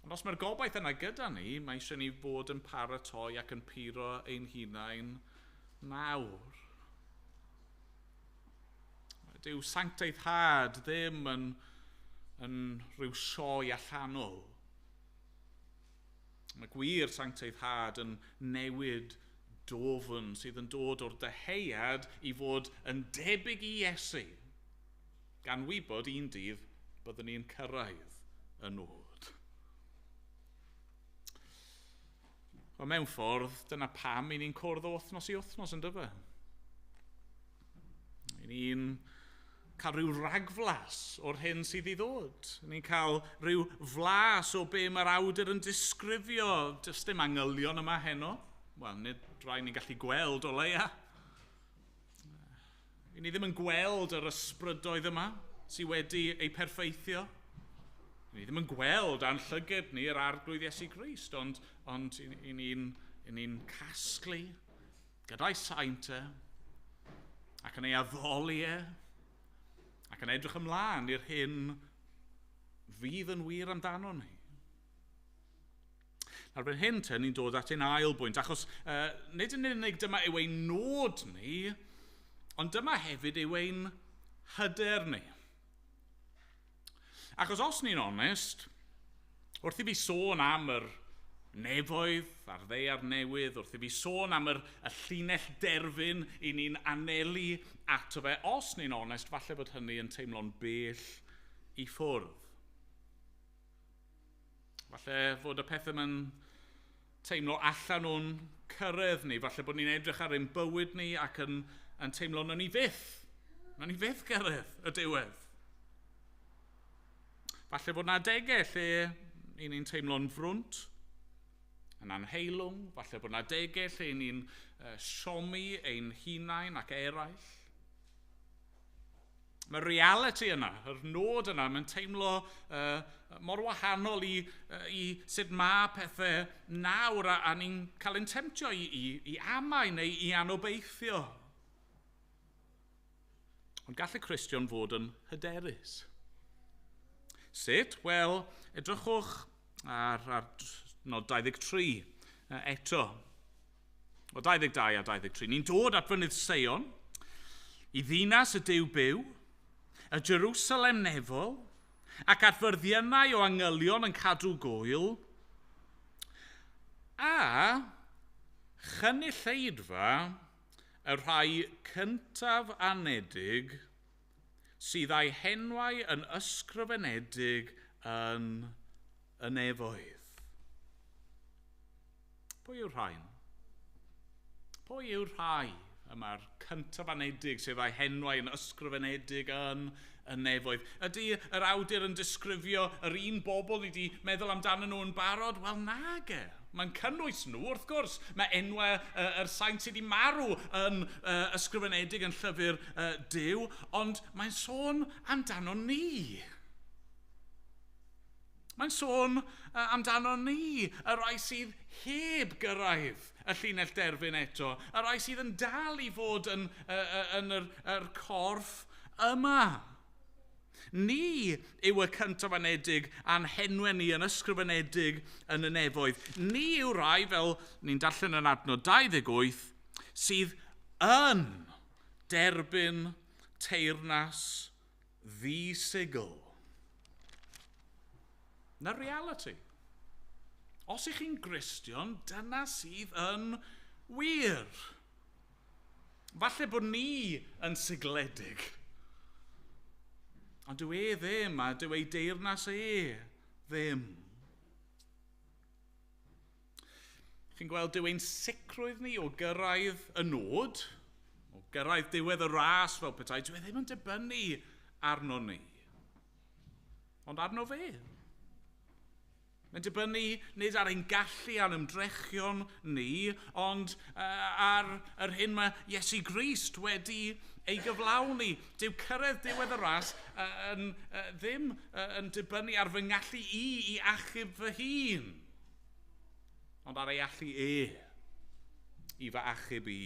Ond os mae'r gobaith yna gyda ni, mae eisiau ni fod yn paratoi ac yn puro ein hunain nawr. Dyw sancteiddad ddim yn rhyw sioe allanol. Mae gwir sancteiddad yn newid dofn sydd yn dod o'r deheuad i fod yn debyg i Iesu, gan wybod un dydd byddwn ni'n cyrraedd y nod. O mewn ffordd, dyna pam i ni'n cwrdd o wythnos i wythnos yn dyfa. I ni'n cael rhyw ragflas o'r hyn sydd i ddod. Ni'n cael rhyw flas o be mae'r awdur yn disgrifio. Does dim angylion yma heno. Wel, nid rai ni'n gallu gweld o leia. Ni ddim yn gweld yr ysbrydoedd yma sydd wedi ei perfeithio. Ni ddim yn gweld a'n llyged ni yr arglwydd Iesu Grist, ond i ni'n casglu gyda'i saint e ac yn ei addoli e ac yn edrych ymlaen i'r hyn fydd yn wir amdano ni. Erbyn hyn te, ni'n dod at ein ail bwynt, achos nid yn unig dyma yw ein nod ni, ond dyma hefyd yw ein hyder ni. Achos os ni'n onest, wrth i fi sôn am yr nefoedd a'r ddeiar newydd, wrth i fi sôn am y llinell derfyn i ni'n anelu ato fe, os ni'n onest, falle bod hynny yn teimlo'n bell i ffwrdd. Falle fod y pethau yn teimlo allan o'n cyrraedd ni, falle bod ni'n edrych ar ein bywyd ni ac yn teimlo na ni fyth cyrraedd y diwedd. Falle bod na adegau lle ni'n teimlo'n frwnt, yn anheilwng, falle bod na adegau lle ni'n siomi ein hunain ac eraill. Mae'r reality yna, yr nod yna, mae'n teimlo mor wahanol i sut mae pethau nawr a ni'n cael ein temtio i amau neu i anobeithio. Ond gall y Cristion fod yn hyderus. Sut? Wel, edrychwch ar nod 23 eto. O 22 a 23. Ni'n dod at fynydd Seion, i ddinas y Duw byw, y Jerusalem nefol, ac at fyrddionau o angylion yn cadw gwyl, a chynulleidfa y rhai cyntaf anedig sydd â'i henwau yn ysgrifenedig yn y nefoedd. Pwy yw'r rhain? Pwy yw'r rhai yma'r cyntaf anedig sydd â'i henwau yn ysgrifenedig yn y nefoedd? Ydy yr awdur yn disgrifio yr un bobl ni wedi meddwl amdano nhw yn barod? Wel, nag e. Mae'n cynnwys nhw, wrth gwrs. Mae enwau yr saint sydd wedi marw yn ysgrifenedig yn llyfr Duw, ond mae'n sôn amdano ni. Mae'n sôn amdano ni, y rai sydd heb gyrraedd y llinell derfyn eto, y rai sydd yn dal i fod yn yr corff yma. Ni yw y cyntaf anedig a'n henwen ni yn ysgrifenedig yn y nefoedd. Ni yw rai, fel ni'n darllen yn adnod 28, sydd yn derbyn teyrnas ddisigl. Na reality. Os ych chi'n Gristion, dyna sydd yn wir. Falle bod ni yn sigledig. Ond dyw e ddim, a dyw ei deyrnas ddim. Chi'n gweld dyw ein sicrwydd ni o gyrraedd y nod, o gyrraedd diwedd y ras fel petai, dyw e ddim yn dibynnu arno ni. Ond arno fe. Mae'n dibynnu nid ar ein gallu a'n ymdrechion ni, ond ar yr hyn mae Iesu Grist wedi ei gyflawni. Dyw cyrraedd diwedd y ras ddim yn dibynnu ar fy ngallu i achub fy hun, ond ar ei allu i fy achub i.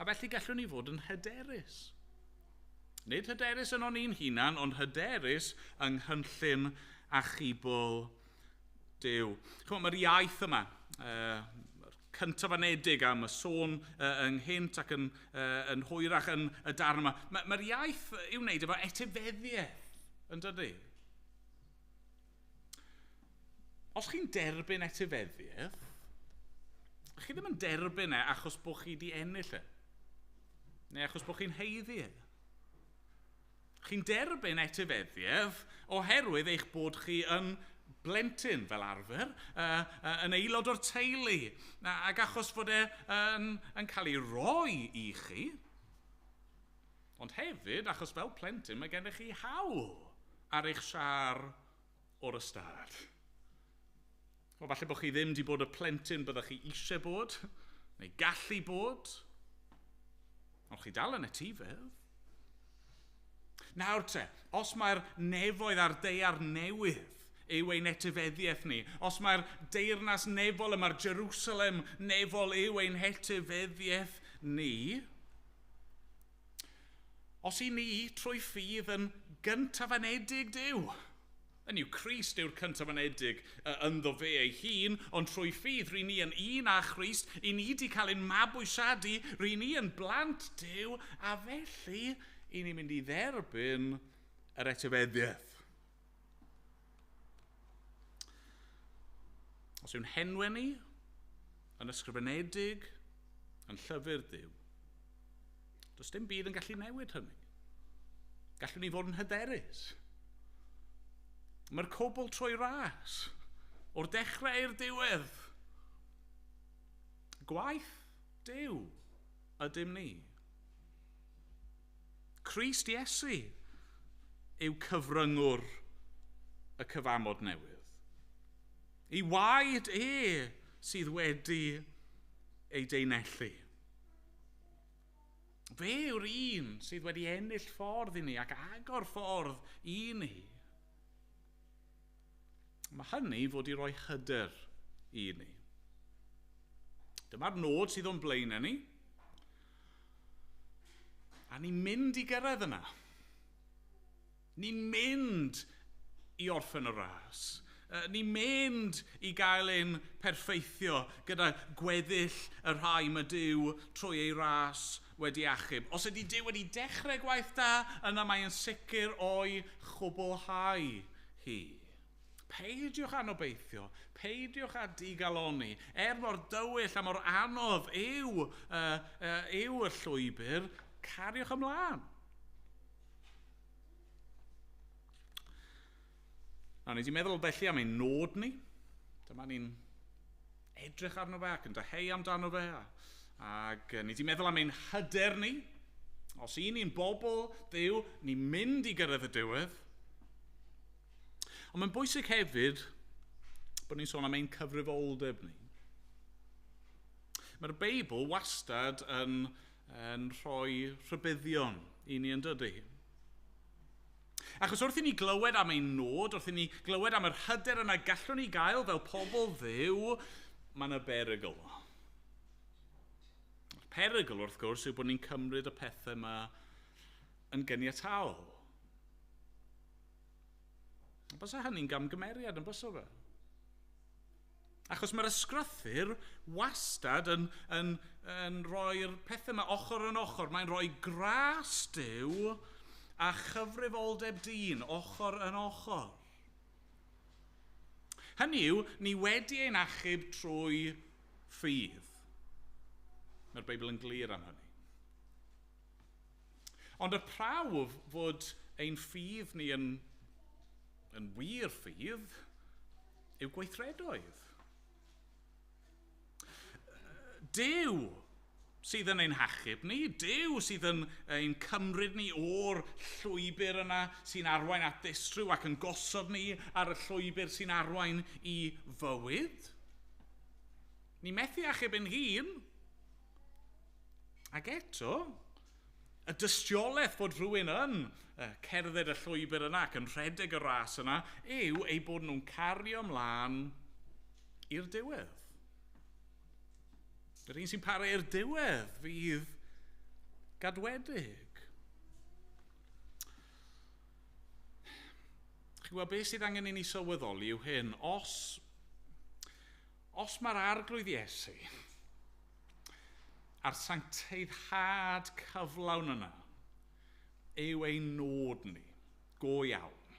A felly gallwn ni fod yn hyderus. Nid hyderus yn o'n un hunan, ond hyderus yng nghynllun achubol Duw. Mae'r iaith yma, cyntaf anedig am y sôn ynghynt ac yn hwyrach yn y darn yma. Mae'r iaith i'w wneud efo etifeddiaeth, yn dydy? Os chi'n derbyn etifeddiaeth, chi ddim yn derbyn achos bod chi wedi ennill neu achos bod chi'n heiddi Chi'n derbyn etifeddiaeth oherwydd eich bod chi yn blentyn fel arfer, yn aelod o'r teulu, ac achos fod yn cael ei roi i chi, ond hefyd achos fel plentyn mae gennych chi hawl ar eich siar o'r ystad. O, falle bod chi ddim wedi bod y plentyn byddwch chi eisiau bod, neu gallu bod, ond chi dal yn etifedd. Nawr te, os mae'r nefoedd a'r deiar newydd yw ein etifeddiaeth ni, os mae'r deyrnas nefol yma'r Jerusalem nefol yw ein etifeddiaeth ni, Os i ni trwy ffydd yn gyntafanedig Duw. Yn yw Crist yw'r cyntafanedig ynddo fe ei hun, ond trwy ffydd rydyn ni yn un â Christ, i ni wedi cael ein mabwysiadu, rydyn ni yn blant Duw, a felly i ni'n mynd i dderbyn yr etifeddiaeth. Os yw'n henwe ni yn ysgrifenedig, yn llyfr Duw, does dim byd yn gallu newid hynny. Gallwn ni fod yn hyderus. Mae'r cwbl trwy ras, o'r dechrau i'r diwedd. Gwaith Duw ydym ni. Crist Iesu yw cyfryngwr y cyfamod newydd. I waed sydd wedi ei deinellu. Fe yw'r un sydd wedi ennill ffordd i ni ac agor ffordd i ni. Mae hynny fod i roi hyder i ni. Dyma'r nod sydd o'n blaen ni. A ni'n mynd i gyrraedd yna. Ni'n mynd i orffen y ras. Ni'n mynd i gael ein perfeithio gyda gweddill y rhai mae Duw trwy ei ras wedi achub. Os ydy Duw wedi dechrau gwaith da, yna mae'n sicr o'i chwblhau hi. Peidiwch anobeithio, peidiwch â digaloni. Mor dywyll a mor anodd yw y llwybr, cariwch ymlaen. Ni wedi meddwl felly am ein nod ni. Dyma ni'n edrych arno fe ac yn deheu amdano fe. Ac ni wedi meddwl am ein hyder ni. Os i ni'n bobl Duw, ni'n mynd i gyrraedd y diwedd. Ond mae'n bwysig hefyd bod ni'n sôn am ein cyfrifoldeb ni. Mae'r Beibl wastad yn rhoi rhybuddion i ni yn dydy. Achos wrth i ni glywed am ein nod, wrth i ni glywed am yr hyder yna gallwn ni gael fel pobl Dduw, mae'n y berygl. Y perygl wrth gwrs yw bod ni'n cymryd y pethau yma yn gyniataol. Bysa hynny'n gamgymeriad yn bysa fe? Achos mae'r ysgrythyr wastad yn rhoi'r pethau yma ochr yn ochr. Mae'n rhoi gras Duw a chyfrifoldeb dyn, ochr yn ochr. Hynny yw, ni wedi ein achub trwy ffydd. Mae'r Beibl yn glir am hynny. Ond y prawf fod ein ffydd ni yn wir ffydd yw gweithredoedd. Duw sydd yn ein hachub ni, Duw sydd yn ein cymryd ni o'r llwybr yna sy'n arwain at ddistryw ac yn gosod ni ar y llwybr sy'n arwain i fywyd. Ni methu achub ein hun. Ac eto, y dystiolaeth fod rhywun yn cerdded y llwybr yna ac yn rhedeg y ras yna yw ei bod nhw'n cario ymlaen i'r diwedd. Yr un sy'n paru i'r diwedd fydd gadwedig. Chi'n gwybod beth sydd angen i ni sylweddoli yw hyn, os mae'r arglwydd Iesu a'r sancteiddhad cyflawn yna yw ein nod ni, go iawn.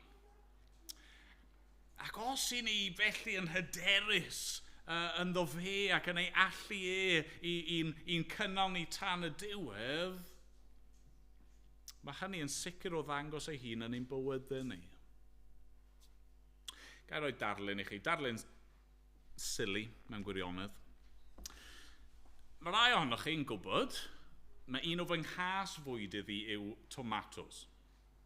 Ac os i ni felly yn hyderus ynddo fe ac yn ei allu i'n cynnal ni tan y diwedd, mae hynny yn sicr o ddangos ei hun yn ein bywydau ni. Ga i roi darlun i chi, darlun silly mewn gwirionedd. Mae rai ohonoch chi'n gwybod, mae un o fy nghas fwyd iddi yw tomatos.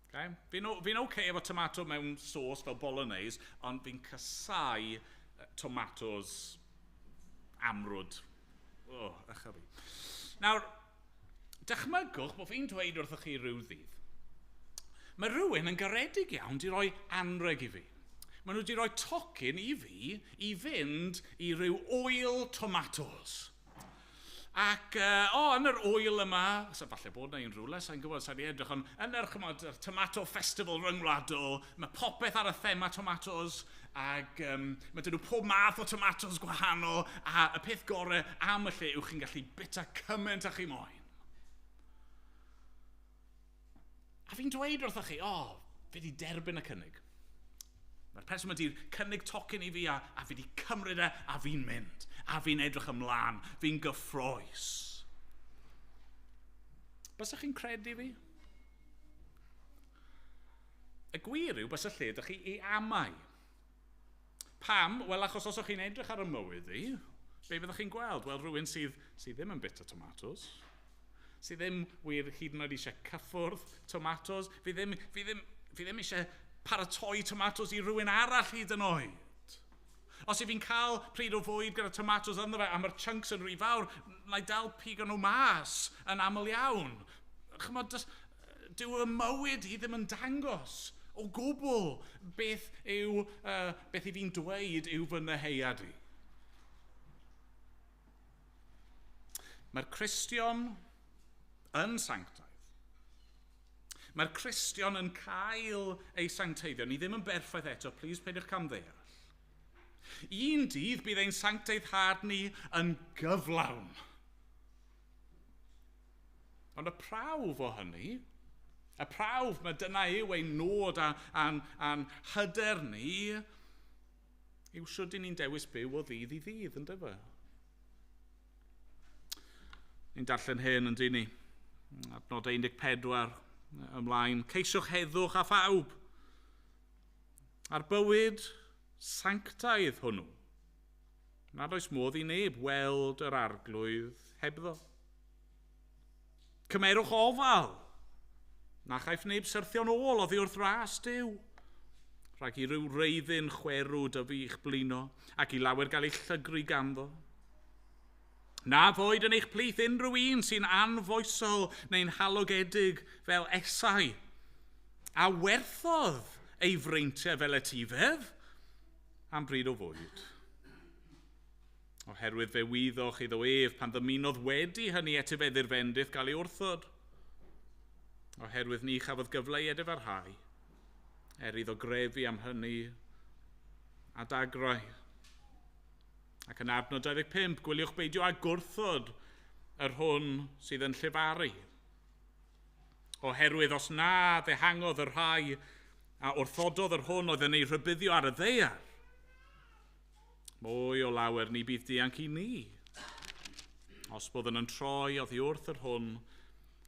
Okay? Fi'n okay efo tomato mewn sos fel bolognese, ond fi'n casau tomatos amrwd. Echa fi. Nawr, dychmygwch bod fi'n dweud wrthoch chi rhyw ddydd. Mae rhywun yn garedig iawn di roi anreg i fi. Maen nhw wedi rhoi tocyn i fi i fynd i ryw oil tomatos. Ac, yn yr oil yma, so falle bod na un rhywle, sa'n gwybod, sa'n ei edrych, ond yn yr tomato festival ryngwladol, mae popeth ar y thema tomatos, ac mae dyn nhw pob math o tomatos gwahanol, a y peth gorau am y lle yw chi'n gallu bita cymaint a chi moyn. A fi'n dweud wrthoch chi, fi di derbyn y cynnig. Mae'r person wedi'r cynnig tocyn i fi a fi di cymryd a fi'n mynd. A fi'n edrych ymlaen. Fi'n gyffroes. Bysa chi'n credu fi? Y gwir yw, bysa lle ydych chi ei amau. Pam? Wel, achos os ydych chi'n edrych ar y mywyd i, be fyddwch chi'n gweld? Wel, rhywun sydd ddim yn bita tomatos, sydd ddim wir hyd yn oed eisiau cyffwrdd tomatos, fi ddim eisiau paratoi tomatos i rhywun arall hyd yn oed. Os fi'n cael pryd o fwyd gyda tomatos ynddo fe, a mae'r chunks yn rhy fawr, na i dal pigo nhw mas yn aml iawn. Chymod, dyw y mywyd i ddim yn dangos o gwbl beth i fi'n dweud yw fy neheuad i. Mae'r Cristion yn sanctaidd. Mae'r Cristion yn cael ei sancteiddio. Ni ddim yn berffaith eto, plis peidiwch camddeall. Un dydd bydd ein sancteiddhad ni yn gyflawn. Ond y prawf o hynny, y prawf mae dyna yw ein nod a'n hyder ni, yw siwr ni'n dewis byw o ddydd i ddydd, yn dyfa. Ni'n darllen hyn yn dyn ni. Adnod 14 ymlaen. Ceisiwch heddwch a phawb. Ar bywyd sanctaidd hwnnw. Nad oes modd i neb weld yr arglwydd hebddo. Cymerwch ofal. Na chaiff neb syrthio'n ôl oddi wrth ras Duw. Rhag i ryw reiddyn chwerw dyfu i'ch blino ac i lawer gael ei llygru ganddo. Na foed yn eich plith unrhyw un sy'n anfoesol neu'n halogedig fel esau, a werthodd ei freintiau fel etifedd am bryd o fwyd. Oherwydd fe wyddoch iddo ef pan ddymunodd wedi hynny etifeddu'r fendith gael ei wrthod. Oherwydd ni chafodd gyfle i edyfarhau, iddo grefu am hynny a dagrau. Ac yn adnod 25, gwyliwch beidio a gwrthod yr hwn sydd yn llefaru. Oherwydd os na ddehangodd yr rhai a wrthododd yr hwn oedd yn ei rhybuddio ar y ddaear, mwy o lawer ni bydd dianc i ni. Os byddwn yn troi oddi wrth yr hwn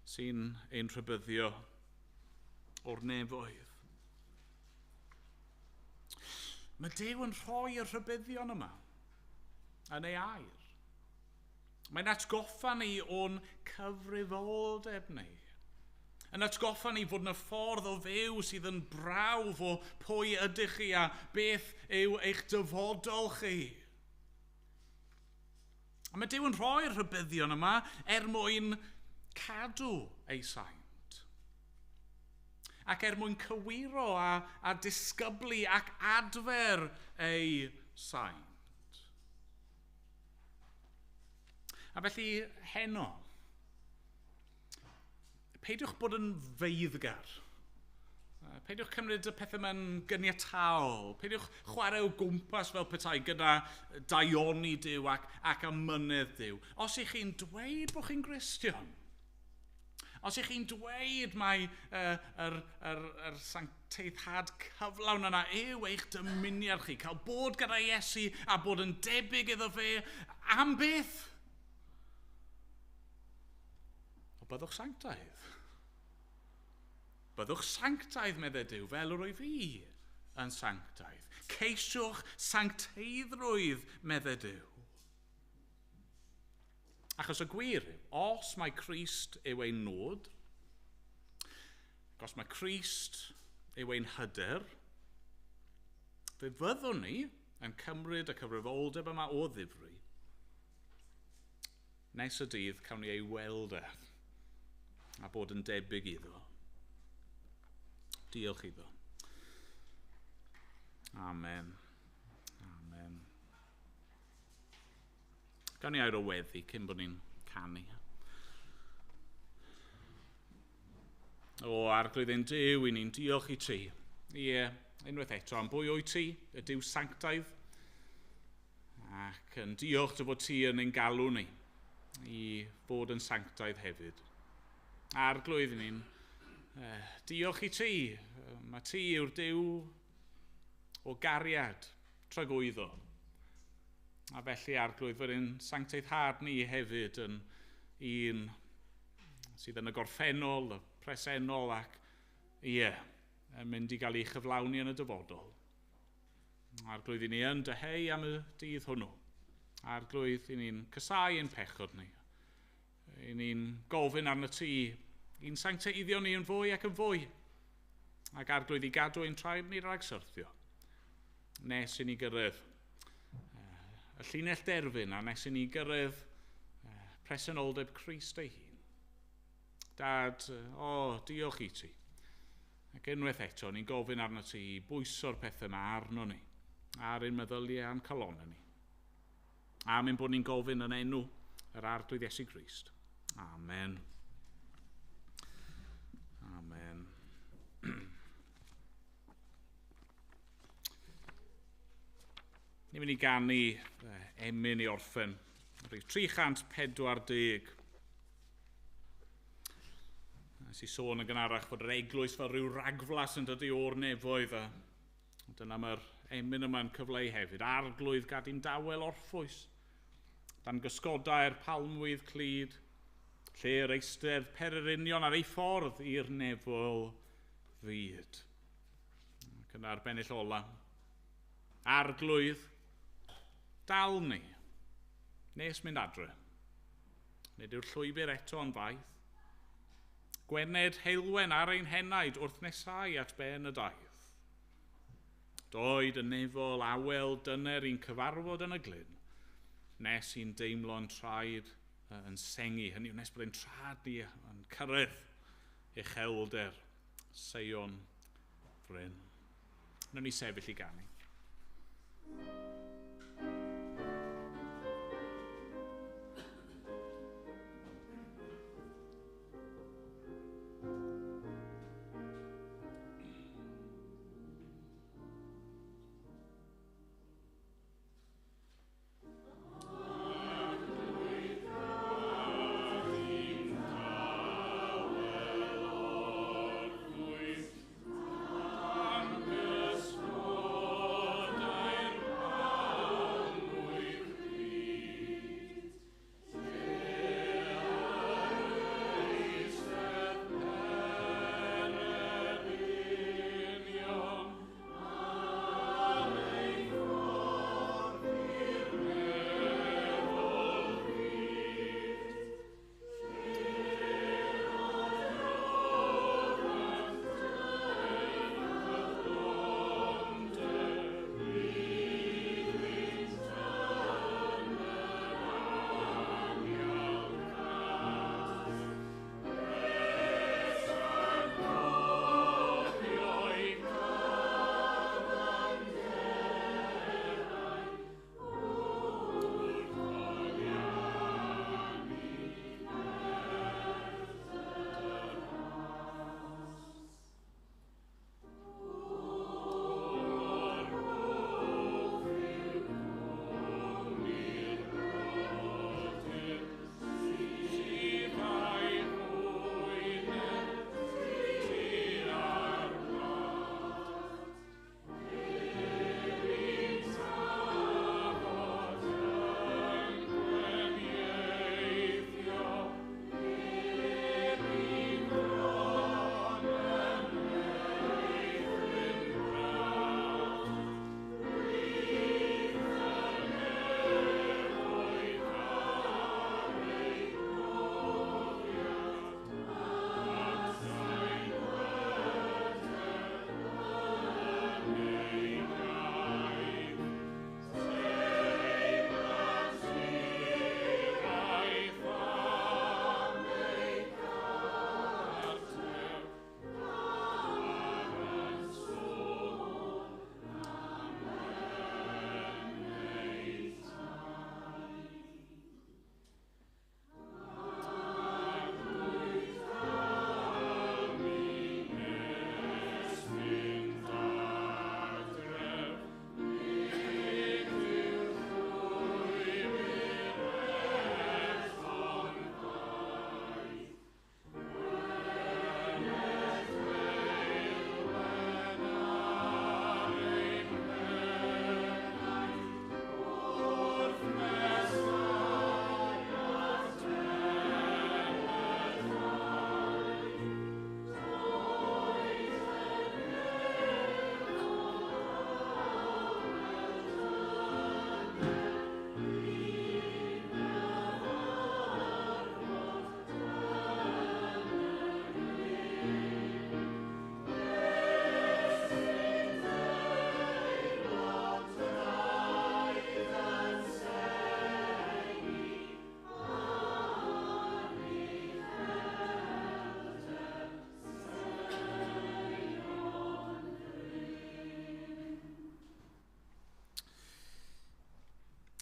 sy'n ein rhybuddio o'r nefoedd. Mae Duw yn rhoi y rhybuddion yma yn ei air. Mae'n atgoffa ni o'n cyfrifoldeb ni. Yn atgoffa ni fod yna ffordd o fyw sydd yn brawf o pwy ydych chi a beth yw eich dyfodol chi. A mae Duw yn rhoi'r rhybuddion yma mwyn cadw ei saint. Ac mwyn cywiro a disgyblu ac adfer ei saint. A felly heno, peidiwch bod yn feiddgar. Peidiwch cymryd y pethau mewn gyniataol. Peidiwch chwarae o gwmpas fel petai gyda daioni Duw ac amynydd Duw. Os ych chi'n dweud bod chi'n Gristion, os ych chi'n dweud mae yr sancteiddhad cyflawn yna yw eich dymuniad chi, cael bod gyda Iesu a bod yn debyg iddo fe, am beth? Byddwch sanctaidd. Byddwch sanctaidd, medde Duw, fel yr o'i fi yn sanctaidd. Ceisiwch sancteiddrwydd, medde Duw. Achos y gwir yw, os mae Crist yw ein nod, ac os mae Crist yw ein hyder, fe fyddwn ni yn cymryd y cyfrifoldeb yma o ddifri. Nes y dydd cawn ni ei weld a bod yn debyg iddo. Diolch iddo. Amen. Amen. Gawn ni air o weddi cyn bod ni'n canu. O, arglwydd ein Duw, i ni'n diolch i ti. Ie, unwaith eto, am bwy o'i ti, y Duw sanctaidd, ac yn diolch dy fod ti yn ein galw ni i fod yn sanctaidd hefyd. Arglwydd ni'n diolch i ti. Mae ti yw'r Duw o gariad tragwyddo. A felly arglwydd fod yn sanctaidd ni hefyd yn un sydd yn y gorffennol, y presennol ac yn mynd i gael ei chyflawni yn y dyfodol. Arglwydd i ni yn dyheu am y dydd hwnnw. Arglwydd i ni'n cysau ein pechod ni. I ni'n gofyn arno ti i'n sancteiddio ni yn fwy ac yn fwy. Ac arglwydd i gadw ein traed ni rhag syrthio. Nes i ni gyrraedd y llinell derfyn a nes i ni gyrraedd presenoldeb Crist ei hun. Dad, diolch i ti. Ac unwaith eto, ni'n gofyn arno ti i bwyso'r pethau yma arno ni, ar ein meddyliau a'n calonau ni. A mynd bod ni'n gofyn yn enw yr arglwydd Iesu Grist. Amen. Amen. Ni'n mynd i ganu emyn i orffen. Rwy'n 340. Nes i sôn yn gynharach fod yr eglwys fel rhyw ragflas yn dod i o'r nefoedd a dyna mae'r emyn yma'n cyfleu hefyd. Arglwydd gad i'n dawel orffwys. Dan gysgodau'r palmwydd clud, lle'r eistedd pererinion ar ei ffordd i'r nefol fyd. Ac yna'r bennill ola. Arglwydd, dal ni. Nes mynd adre. Nid yw'r llwybr eto yn faith. Gwened heilwen ar ein henaid wrth nesau at ben y daith. Doed y nefol awel dyner i'n cyfarfod yn y glyn, nes i'n deimlo'n traed yn sengu, hynny yw nes bod e'n trad ni yn cyrraedd uchelder Seion Fryn. Nw'n ni sefyll i ganu.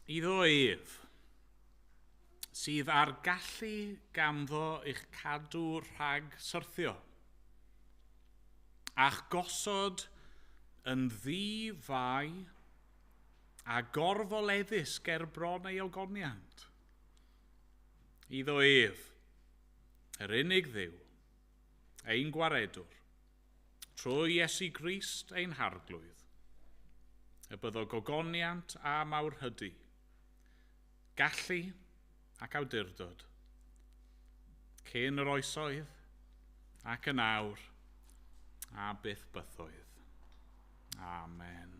Iddo ef, sydd ar gallu ganddo i'ch cadw rhag syrthio, a'ch gosod yn ddi-fai a gorfoleddus ger bron ei ogoniant. Iddo ef, yr unig Dduw, ein gwaredwr, trwy Iesu Grist ein harglwydd, y byddo gogoniant a mawrhydi, gallu ac awdurdod, cyn yr oesoedd ac yn awr a byth bythoedd. Amen.